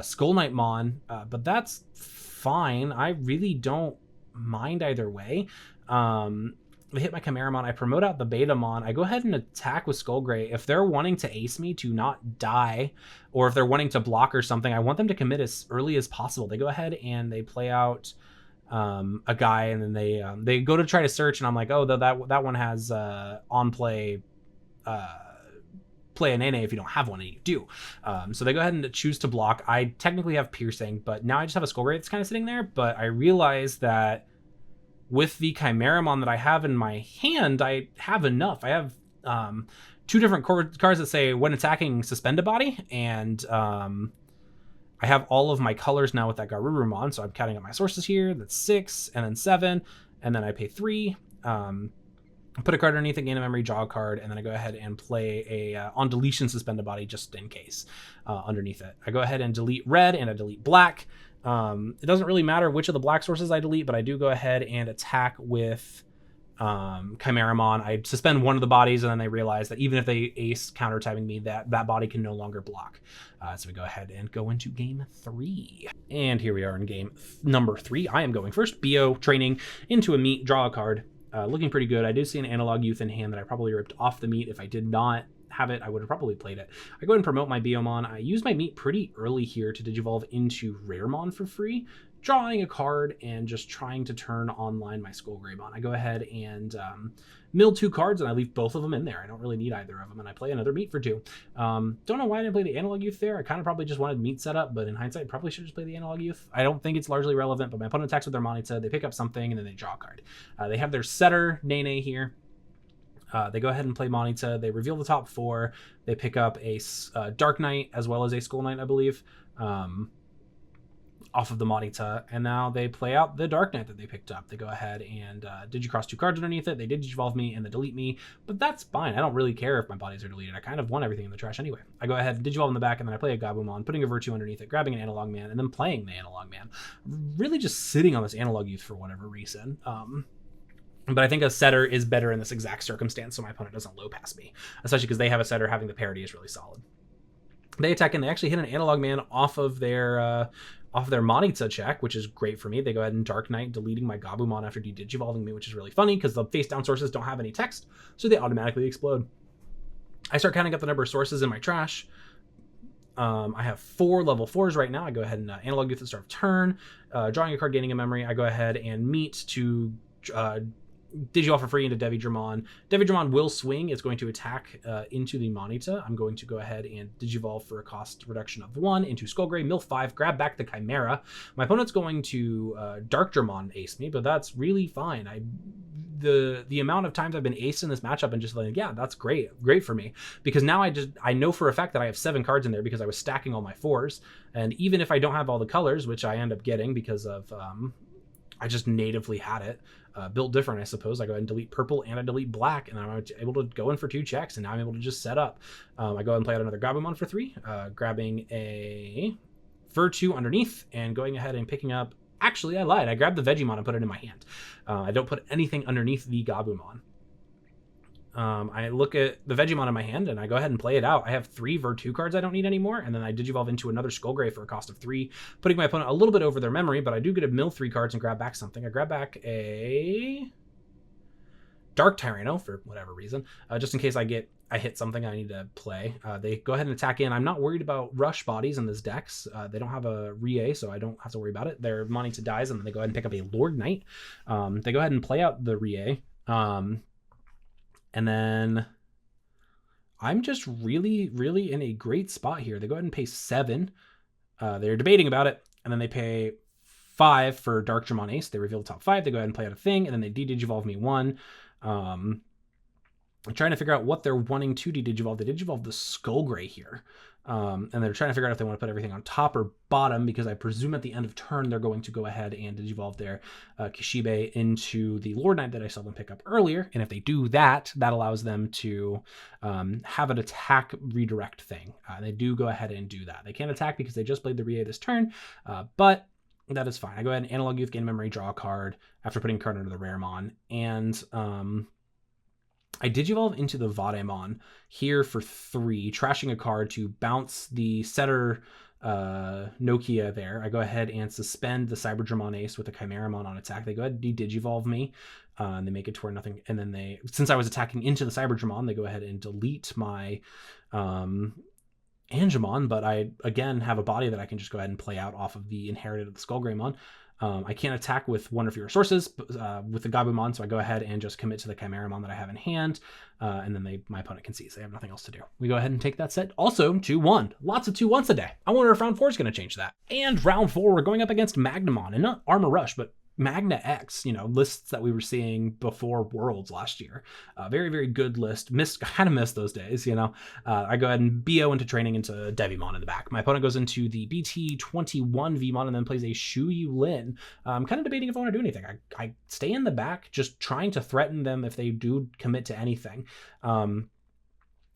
Skull Knight Mon, but that's fine. I really don't mind either way. They hit my Chimeramon. I promote out the Betamon. I go ahead and attack with Skullgray. If they're wanting to ace me to not die, or if they're wanting to block or something, I want them to commit as early as possible. They go ahead and they play out a guy, and then they go to try to search, and I'm like, oh, that one has on play play a Nene if you don't have one, and you do. So they go ahead and choose to block. I technically have piercing, but now I just have a Skullgray that's kind of sitting there. But I realize that with the Chimeramon that I have in my hand, I have enough. I have 2 different cards that say when attacking, suspend a body, and I have all of my colors now with that Garurumon, so I'm counting up my sources here. That's 6, and then 7, and then I pay 3. Put a card underneath it, gain a memory, draw a card, and then I go ahead and play a on deletion suspend a body just in case underneath it. I go ahead and delete red, and I delete black. It doesn't really matter which of the black sources I delete, but I do go ahead and attack with Chimeramon. I suspend one of the bodies, and then they realize that even if they ace counter-typing me, that body can no longer block. So we go ahead and go into game 3. And here we are in game number 3. I am going first. BO training into a meat, draw a card. Looking pretty good. I do see an Analog Youth in hand that I probably ripped off the meat. If I did not have it, I would have probably played it. I go ahead and promote my Biomon. I use my meat pretty early here to Digivolve into Raremon for free, drawing a card and just trying to turn online my Skullgreymon. I go ahead and mill 2 cards, and I leave both of them in there. I don't really need either of them, and I play another meat for 2. Don't know why I didn't play the Analog Youth there. I kind of probably just wanted meat setup, but in hindsight, probably should just play the Analog Youth. I don't think it's largely relevant, but my opponent attacks with their Monita. They pick up something, and then they draw a card. They have their setter, Nene, here. They go ahead and play Monita. They reveal the top 4. They pick up a Dark Knight as well as a Skull Knight, I believe, off of the Monita. And now they play out the Dark Knight that they picked up. They go ahead and Digicross 2 cards underneath it. They Digivolve me and they delete me, but that's fine. I don't really care if my bodies are deleted. I kind of want everything in the trash anyway. I go ahead and Digivolve in the back, and then I play a Gabumon, putting a Virtue underneath it, grabbing an Analog Man, and then playing the Analog Man. Really just sitting on this Analog Youth for whatever reason. But I think a setter is better in this exact circumstance, so my opponent doesn't low pass me, especially because they have a setter. Having the parity is really solid. They attack, and they actually hit an Analog Man off of their Monita check, which is great for me. They go ahead and Dark Knight, deleting my Gabumon after Digivolving me, which is really funny because the face down sources don't have any text, so they automatically explode. I start counting up the number of sources in my trash. I have 4 level 4s right now. I go ahead and Analog Youth at the start of turn, drawing a card, gaining a memory. I go ahead and meet to Digivolve for free into Devydramon. Devydramon will swing. It's going to attack into the Monita. I'm going to go ahead and Digivolve for a cost reduction of 1 into Skullgray, mill 5, grab back the Chimera. My opponent's going to Darkdramon ace me, but that's really fine. the amount of times I've been aced in this matchup and just like, yeah, that's great for me, because now I know for a fact that I have 7 cards in there because I was stacking all my 4s, and even if I don't have all the colors, which I end up getting because of I just natively had it built different, I suppose. I go ahead and delete purple and I delete black, and I'm able to go in for 2 checks, and now I'm able to just set up. I go ahead and play out another Gabumon for 3, grabbing a Virtue underneath, and going ahead and picking up. Actually, I lied. I grabbed the Vegemon and put it in my hand. I don't put anything underneath the Gabumon. I look at the Vegemon in my hand and I go ahead and play it out. I have 3 Virtue cards I don't need anymore, and then I Digivolve into another Skullgray for a cost of 3, putting my opponent a little bit over their memory, but I do get to mill 3 cards and grab back something. I grab back a Dark Tyranno for whatever reason, just in case I hit something I need to play. They go ahead and attack in. I'm not worried about rush bodies in this decks. They don't have a Rie, so I don't have to worry about it. They're money to dies, and then they go ahead and pick up a Lord Knight. They go ahead and play out the Rie. And then I'm just really, really in a great spot here. They go ahead and pay 7. They're debating about it, and then they pay 5 for Dark Dramon Ace. They reveal the top 5. They go ahead and play out a thing, and then they de-Digivolve me 1. I'm trying to figure out what they're wanting to de-Digivolve. They Digivolve the Skullgray here. And they're trying to figure out if they want to put everything on top or bottom, because I presume at the end of turn they're going to go ahead and Digivolve their Kishibe into the Lord Knight that I saw them pick up earlier. And if they do that, that allows them to have an attack redirect thing. They do go ahead and do that. They can't attack because they just played the Rie this turn, but that is fine. I go ahead and Analog Youth, gain memory, draw a card after putting a card under the Raremon, and I Digivolve into the Vademon here for 3, trashing a card to bounce the Setter Nokia there. I go ahead and suspend the Cyberdramon Ace with a Chimeramon on attack. They go ahead and de-Digivolve me, and they make it to where nothing. And then they, since I was attacking into the Cyberdramon, they go ahead and delete my Angemon, but I, again, have a body that I can just go ahead and play out off of the inherited of the Skullgreymon. I can't attack with 1 or fewer sources with the Gabumon, so I go ahead and just commit to the Chimeramon that I have in hand, and then my opponent can seize. They have nothing else to do. We go ahead and take that set. Also, 2-1. Lots of 2-1s today. I wonder if round 4 is going to change that. And round 4, we're going up against Magnamon, and not Armor Rush, but Magna X, lists that we were seeing before Worlds last year. Very, very good list. Kind of missed those days, I go ahead and BO into training into Devimon in the back. My opponent goes into the BT21 Vmon and then plays a Shu Yu Lin. I'm kind of debating if I want to do anything. I stay in the back, just trying to threaten them if they do commit to anything.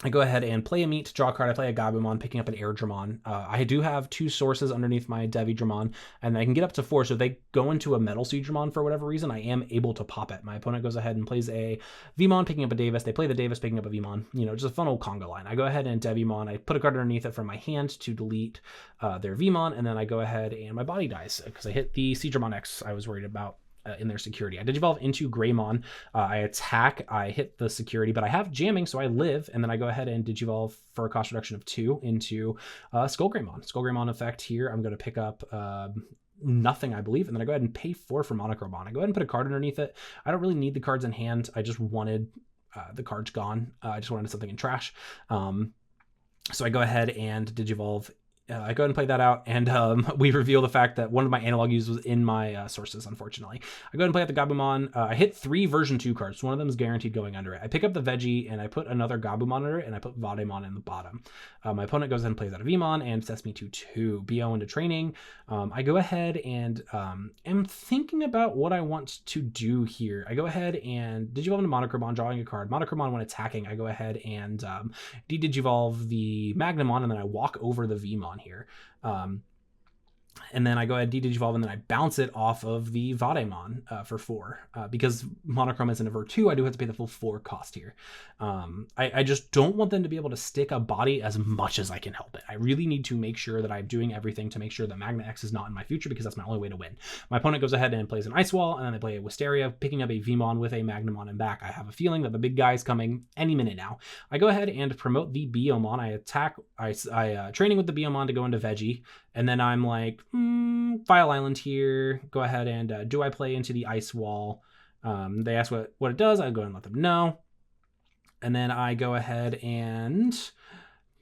I go ahead and play a meat, draw a card. I play a Gabumon, picking up an Air Dramon. I do have 2 sources underneath my Devi Dramon, and I can get up to 4. So if they go into a Metal Seed Dramon for whatever reason, I am able to pop it. My opponent goes ahead and plays a Vmon, picking up a Davis. They play the Davis, picking up a Vmon. Just a fun old conga line. I go ahead and Devimon. I put a card underneath it from my hand to delete their Vmon, and then I go ahead and my body dies because I hit the Seedramon X I was worried about in their security. I Digivolve into Greymon. I attack, I hit the security, but I have jamming, so I live, and then I go ahead and Digivolve for a cost reduction of 2 into Skullgreymon. Skullgreymon effect here, I'm going to pick up nothing, I believe, and then I go ahead and pay 4 for Monochromon. I go ahead and put a card underneath it. I don't really need the cards in hand. I just wanted the cards gone. I just wanted something in trash. So I go ahead and Digivolve. I go ahead and play that out, and we reveal the fact that one of my analog uses was in my sources, unfortunately. I go ahead and play out the Gabumon. I hit 3 version 2 cards. One of them is guaranteed going under it. I pick up the Veggie, and I put another Gabumon under it, and I put Vademon in the bottom. My opponent goes ahead and plays out a Vmon and sets me to 2. BO into training. I go ahead and am thinking about what I want to do here. I go ahead and Digivolve into Monochromon, drawing a card. Monochromon, when attacking, I go ahead and de-Digivolve the Magnamon, and then I walk over the Vmon here. And then I go ahead and de-Digivolve, and then I bounce it off of the Vademon for 4. Because Monochrome is an Aver 2, I do have to pay the full 4 cost here. I just don't want them to be able to stick a body as much as I can help it. I really need to make sure that I'm doing everything to make sure that Magna X is not in my future, because that's my only way to win. My opponent goes ahead and plays an Ice Wall, and then they play a Wisteria, picking up a Vmon with a Magnamon in back. I have a feeling that the big guy is coming any minute now. I go ahead and promote the Biomon. I attack, training with the Biomon to go into Veggie, and then I'm like, File Island here. Go ahead and do I play into the Ice Wall? They ask what it does. I go ahead and let them know. And then I go ahead and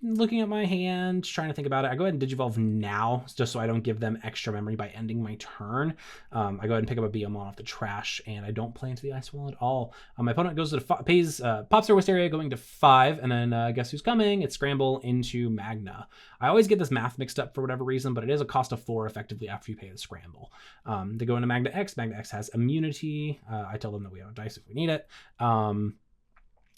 looking at my hand, trying to think about it. I go ahead and Digivolve now, just so I don't give them extra memory by ending my turn. I go ahead and pick up a Beomon off the trash, and I don't play into the Ice Wall at all. My opponent goes to pops their Wisteria, going to 5, and then guess who's coming? It's Scramble into Magna. I always get this math mixed up for whatever reason, but it is a cost of 4 effectively after you pay the Scramble. They go into Magna X. Magna X has immunity. I tell them that we have a dice if we need it.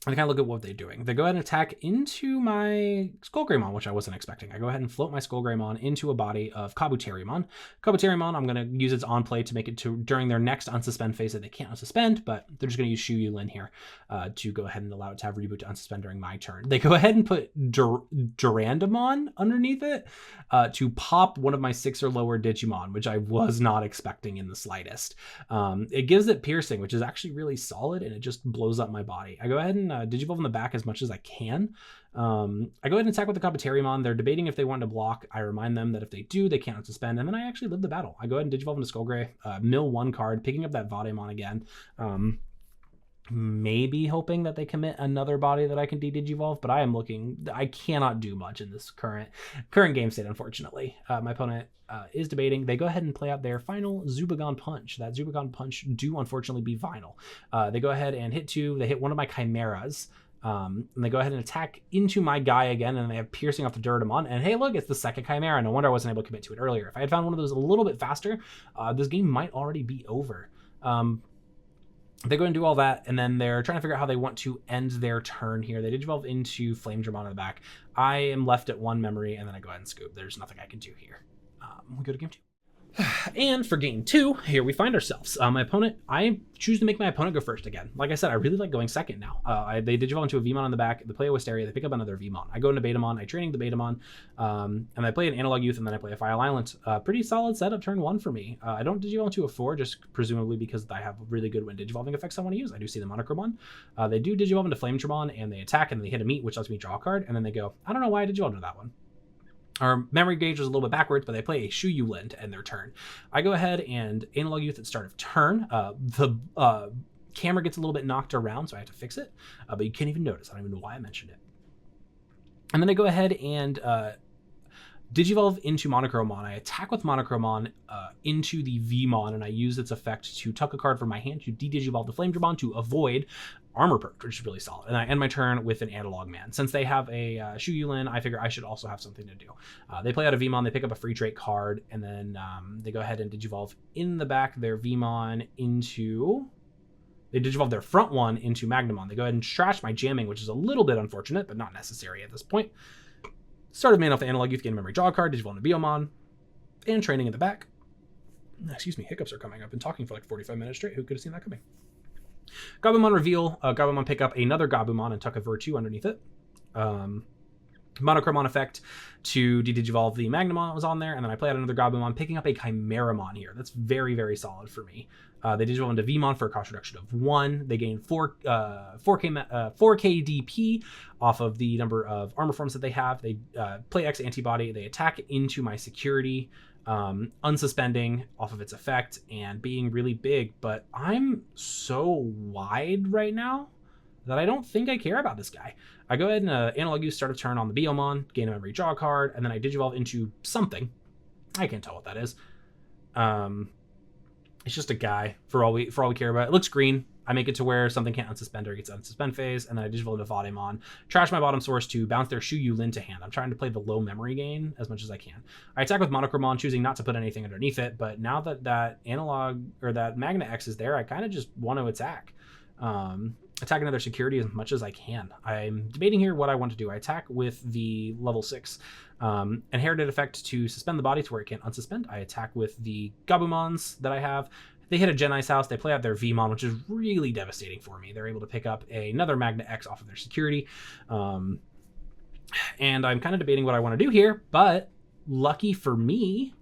I kind of look at what they're doing. They go ahead and attack into my Skullgreymon, which I wasn't expecting. I go ahead and float my Skullgreymon into a body of Kabuterimon. Kabuterimon, I'm going to use its on play to make it to during their next unsuspend phase that they can't unsuspend, but they're just going to use Shu Yulin here to go ahead and allow it to have reboot to unsuspend during my turn. They go ahead and put Durandamon underneath it to pop one of my 6 or lower Digimon, which I was not expecting in the slightest. It gives it piercing, which is actually really solid, and it just blows up my body. I go ahead and Digivolve in the back as much as I can. I go ahead and attack with the Kabuterimon. They're debating if they want to block. I remind them that if they do, they can't suspend, and then I actually live the battle. I go ahead and Digivolve into Skullgray, mill 1 card, picking up that Vademon again. Maybe hoping that they commit another body that I can de-Digivolve, but I cannot do much in this current game state, unfortunately. My opponent is debating. They go ahead and play out their final Zubagon Punch. That Zubagon Punch do unfortunately be vinyl. They go ahead and hit 2. They hit one of my Chimeras. And they go ahead and attack into my guy again, and they have piercing off the Durandamon. And hey, look, it's the second Chimera. No wonder I wasn't able to commit to it earlier. If I had found one of those a little bit faster, this game might already be over. They go and do all that, and then they're trying to figure out how they want to end their turn here. They Digivolve into Flame Dramon in the back. I am left at 1 memory, and then I go ahead and scoop. There's nothing I can do here. We go to game 2. And for game 2, here we find ourselves. My opponent, I choose to make my opponent go first again. Like I said, I really like going second now. They Digivolve into a Vmon on the back. They play a Wisteria. They pick up another Vmon. I go into Betamon. I training the Betamon. And I play an Analog Youth, and then I play a File Island. Pretty solid setup turn 1 for me. I don't Digivolve into a 4, just presumably because I have really good when Digivolving effects I want to use. I do see the Monochromon. They do Digivolve into Flame Dramon, and they attack, and they hit a meet, which lets me draw a card. And then they go, I don't know why I Digivolved into that one. Our memory gauge was a little bit backwards, but they play a Shu Yulin to end their turn. I go ahead and Analog Youth at start of turn. The camera gets a little bit knocked around, so I have to fix it. But you can't even notice. I don't even know why I mentioned it. And then I go ahead and Digivolve into Monochromon. I attack with Monochromon into the Vmon, and I use its effect to tuck a card from my hand to de-Digivolve the Flame Dramon to avoid Armor Purge, which is really solid. And I end my turn with an Analog Man. Since they have a Shu Yulin, I figure I should also have something to do. They play out a Vmon, they pick up a free trait card, and then they go ahead and Digivolve in the back their Vmon into... They Digivolve their front one into Magnamon. They go ahead and trash my jamming, which is a little bit unfortunate, but not necessary at this point. Started man off the Analog Youth, gain memory, draw a card, Digivolve into Beomon, and training in the back. Excuse me, hiccups are coming. I've been talking for like 45 minutes straight. Who could have seen that coming? Gabumon reveal. Gabumon pick up another Gabumon and tuck a Virtue underneath it. Monochromon effect to de-Digivolve the Magnamon was on there, and then I play out another Gabumon, picking up a Chimeramon here. That's very, very solid for me. They Digivolve into Vmon for a cost reduction of 1. They gain 4k DP off of the number of armor forms that they have. They play X antibody. They attack into my security, unsuspending off of its effect and being really big. But I'm so wide right now that I don't think I care about this guy. I go ahead and Analog Use start of turn on the Beomon, gain a memory, draw a card, and then I Digivolve into something. I can't tell what that is. It's just a guy for all we care about. It looks green. I make it to where something can't unsuspend or it gets unsuspend phase, and then I Digivolve into Vademon, trash my bottom source to bounce their Shu Yulin to hand. I'm trying to play the low memory gain as much as I can. I attack with Monochromon, choosing not to put anything underneath it, but now that that Analog or that Magna X is there, I kind of just want to attack. Attack another security as much as I can. I'm debating here what I want to do. I attack with the level 6 inherited effect to suspend the body to where it can't unsuspend. I attack with the Gabumons that I have. They hit a Gen Ice house. They play out their Vmon, which is really devastating for me. They're able to pick up another Magna X off of their security. And I'm kind of debating what I want to do here, but lucky for me,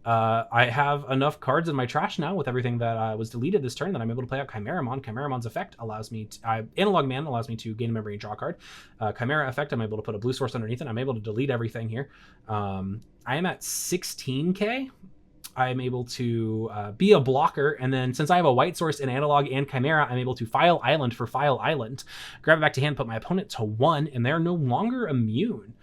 I have enough cards in my trash now with everything that was deleted this turn that I'm able to play out Chimeramon. Chimeramon's effect allows me to... Analog Man allows me to gain a memory and draw a card. Chimera effect, I'm able to put a blue source underneath it. I'm able to delete everything here. I am at 16k. I'm able to be a blocker, and then since I have a white source in Analog and Chimera, I'm able to File Island for File Island, grab it back to hand, put my opponent to 1, and they're no longer immune.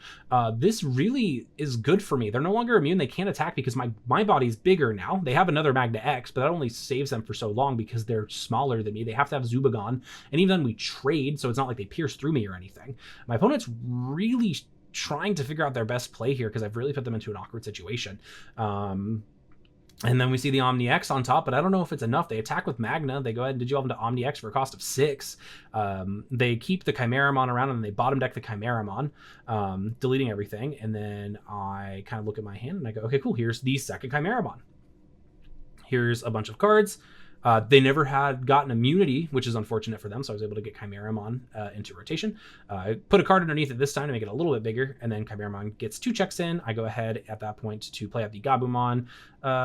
This really is good for me. They're no longer immune. They can't attack because my body's bigger now. They have another Magna X, but that only saves them for so long because they're smaller than me. They have to have Zubagon, and even then we trade, so it's not like they pierce through me or anything. My opponent's really trying to figure out their best play here because I've really put them into an awkward situation. And then we see the Omni X on top, but I don't know if it's enough. They attack with Magna. They go ahead and Digivolve into Omni X for a cost of 6. They keep the Chimeramon around, and they bottom deck the Chimeramon, deleting everything. And then I kind of look at my hand and I go, okay, cool. Here's the second Chimeramon. Here's a bunch of cards. They never had gotten immunity, which is unfortunate for them, so I was able to get Chimeramon into rotation. I put a card underneath it this time to make it a little bit bigger, and then Chimeramon gets 2 checks in. I go ahead at that point to play out the Gabumon.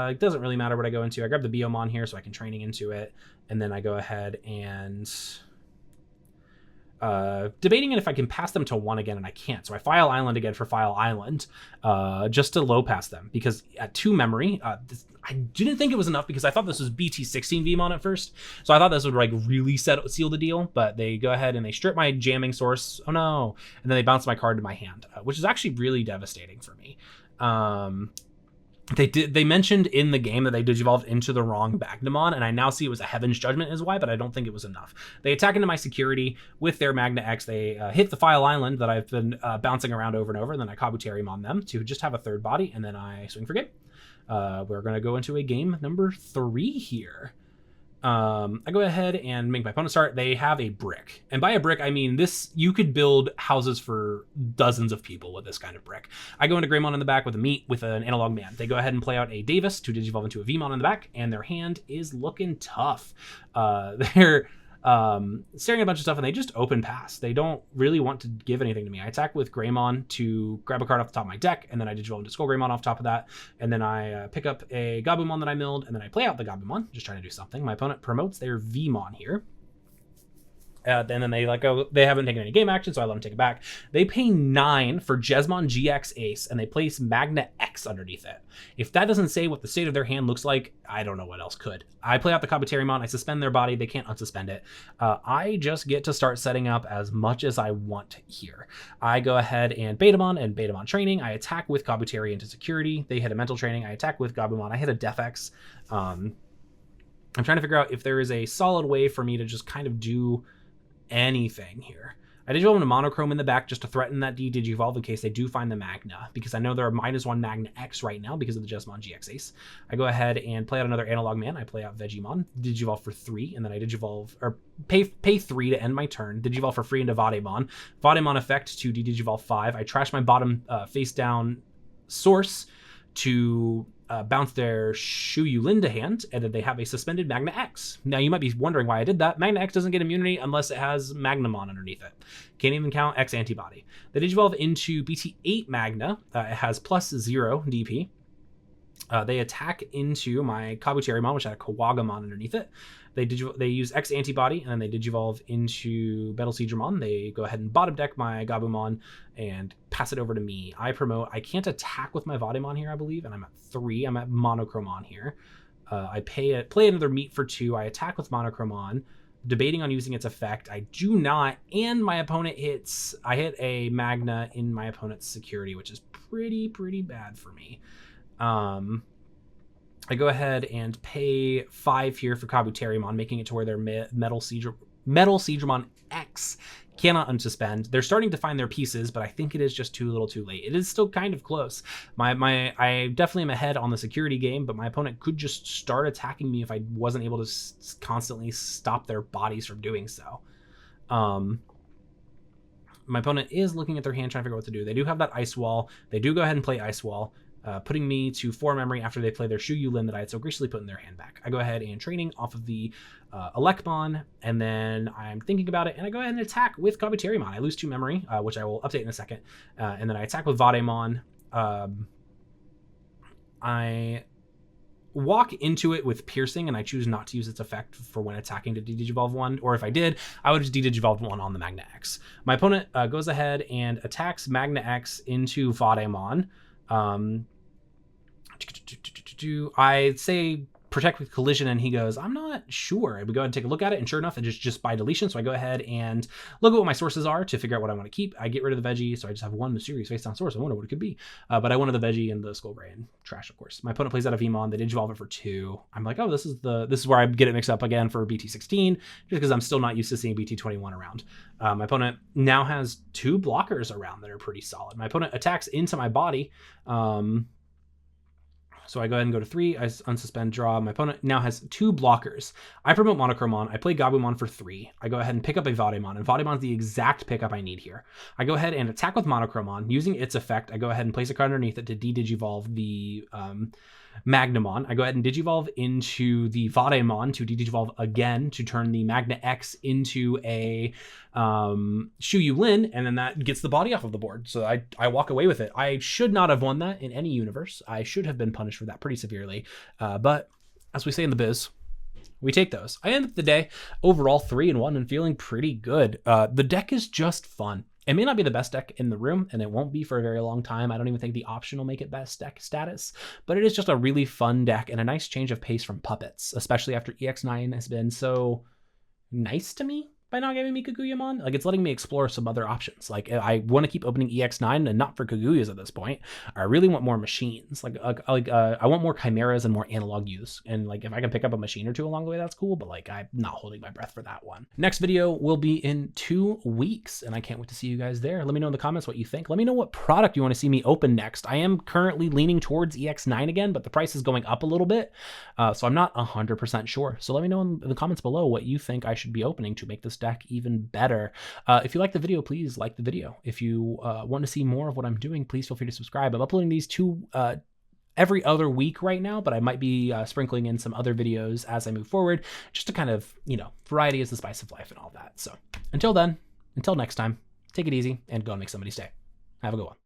It doesn't really matter what I go into. I grab the Biomon here so I can training into it, and then I go ahead and... debating it if I can pass them to 1 again, and I can't. So I File Island again for File Island, just to low pass them, because at 2 memory, I didn't think it was enough because I thought this was BT16 Vmon at first. So I thought this would like really seal the deal, but they go ahead and they strip my jamming source. Oh no. And then they bounce my card to my hand, which is actually really devastating for me. They mentioned in the game that they digivolved into the wrong Magnamon, and I now see it was a Heaven's Judgment is why, but I don't think it was enough. They attack into my security with their Magna X. They hit the File Island that I've been bouncing around over and over, and then I Kabuterimon them to just have a 3rd body, and then I swing for game. We're going to go into a game number 3 here. I go ahead and make my opponent start. They have a brick. And by a brick, I mean this, you could build houses for dozens of people with this kind of brick. I go into Greymon in the back with a meat with an Analog Man. They go ahead and play out a Davis to digivolve into a Vmon in the back, and their hand is looking tough. They're staring at a bunch of stuff, and they just open pass. They don't really want to give anything to me. I attack with Greymon to grab a card off the top of my deck, and then I digivolve into Skull Greymon off top of that, and then I pick up a Gabumon that I milled, and then I play out the Gabumon, just trying to do something. My opponent promotes their Vmon here. And then they they haven't taken any game action, so I let them take it back. They pay 9 for Jesmon GX Ace, and they place Magna X underneath it. If that doesn't say what the state of their hand looks like, I don't know what else could. I play out the Kabuterimon, I suspend their body, they can't unsuspend it. I just get to start setting up as much as I want here. I go ahead and Betamon training. I attack with Kabuteri into security. They hit a mental training. I attack with Gabumon. I hit a Defex. I'm trying to figure out if there is a solid way for me to just kind of do anything here. I digivolve into Monochrome in the back just to threaten that Digivolve in case they do find the Magna, because I know there are -1 Magna X right now because of the Jesmon GX Ace. I go ahead and play out another Analog Man. I play out Vegemon, Digivolve for 3, and then I Digivolve, or pay 3 to end my turn, Digivolve for free into Vademon. Vademon effect to Digivolve 5. I trash my bottom face down source to bounce their Shu Yulin to hand, and then they have a suspended Magna X. Now you might be wondering why I did that. Magna X doesn't get immunity unless it has Magnamon underneath it. Can't even count X antibody. They digivolve into BT8 Magna. It has +0 DP. They attack into my Kabuterimon, which had a Kawagamon underneath it. They use X antibody, and then they digivolve into Betelgeusmon. They go ahead and bottom deck my Gabumon and pass it over to me. I promote. I can't attack with my Vademon here, I believe, and I'm at 3. I'm at Monochromon here. I play another meat for 2. I attack with Monochromon, debating on using its effect. I do not, and my opponent hits. I hit a Magna in my opponent's security, which is pretty bad for me. I go ahead and pay 5 here for Kabuterimon, making it to where their Metal Seedramon X cannot unsuspend. They're starting to find their pieces, but I think it is just too little too late. It is still kind of close. I definitely am ahead on the security game, but my opponent could just start attacking me if I wasn't able to constantly stop their bodies from doing so. My opponent is looking at their hand, trying to figure out what to do. They do have that Ice Wall. They do go ahead and play Ice Wall, putting me to 4 memory after they play their Shu Yulin that I had so graciously put in their hand back. I go ahead and training off of the Elecmon, and then I'm thinking about it, and I go ahead and attack with Kabuterimon. I lose 2 memory, which I will update in a second, and then I attack with Vademon. I walk into it with Piercing, and I choose not to use its effect for when attacking to Digivolve 1, or if I did, I would just Digivolve 1 on the Magna X. My opponent goes ahead and attacks Magna X into Vademon. I say protect with collision, and he goes, I'm not sure. We go ahead and take a look at it, and sure enough, it's just by deletion. So I go ahead and look at what my sources are to figure out what I want to keep. I get rid of the veggie, so I just have one mysterious face-down source. I wonder what it could be. But I wanted the veggie and the Skullbrain. Trash, of course. My opponent plays out of Vmon. They Digivolve it for 2. I'm like, oh, this is where I get it mixed up again for BT16, just because I'm still not used to seeing BT21 around. My opponent now has 2 blockers around that are pretty solid. My opponent attacks into my body. So I go ahead and go to 3, I unsuspend, draw. My opponent now has 2 blockers. I promote Monochromon, I play Gabumon for 3. I go ahead and pick up a Vademon, and Vademon's the exact pickup I need here. I go ahead and attack with Monochromon. Using its effect, I go ahead and place a card underneath it to de-digivolve the Magnamon. I go ahead and Digivolve into the Vademon to Digivolve again to turn the Magna X into a Shuyu Lin, and then that gets the body off of the board. So I walk away with it. I should not have won that in any universe. I should have been punished for that pretty severely. But as we say in the biz, we take those. I end up the day overall 3-1 and feeling pretty good. The deck is just fun. It may not be the best deck in the room, and it won't be for a very long time. I don't even think the option will make it best deck status, but it is just a really fun deck and a nice change of pace from Puppets, especially after EX9 has been so nice to me by not giving me Kaguyamon. Like, it's letting me explore some other options. Like, I want to keep opening EX9 and not for Kaguyas at this point. I really want more machines. I want more chimeras and more analog use. And like, if I can pick up a machine or 2 along the way, that's cool. But like, I'm not holding my breath for that one. Next video will be in 2 weeks, and I can't wait to see you guys there. Let me know in the comments what you think. Let me know what product you want to see me open next. I am currently leaning towards EX9 again, but the price is going up a little bit. So I'm not 100% sure. So let me know in the comments below what you think I should be opening to make this deck even better. If you like the video, please like the video. If you want to see more of what I'm doing, please feel free to subscribe. I'm uploading these 2 every other week right now, but I might be sprinkling in some other videos as I move forward, just to kind of, variety is the spice of life and all that. So until then, until next time, take it easy and go and make somebody's day. Have a good one.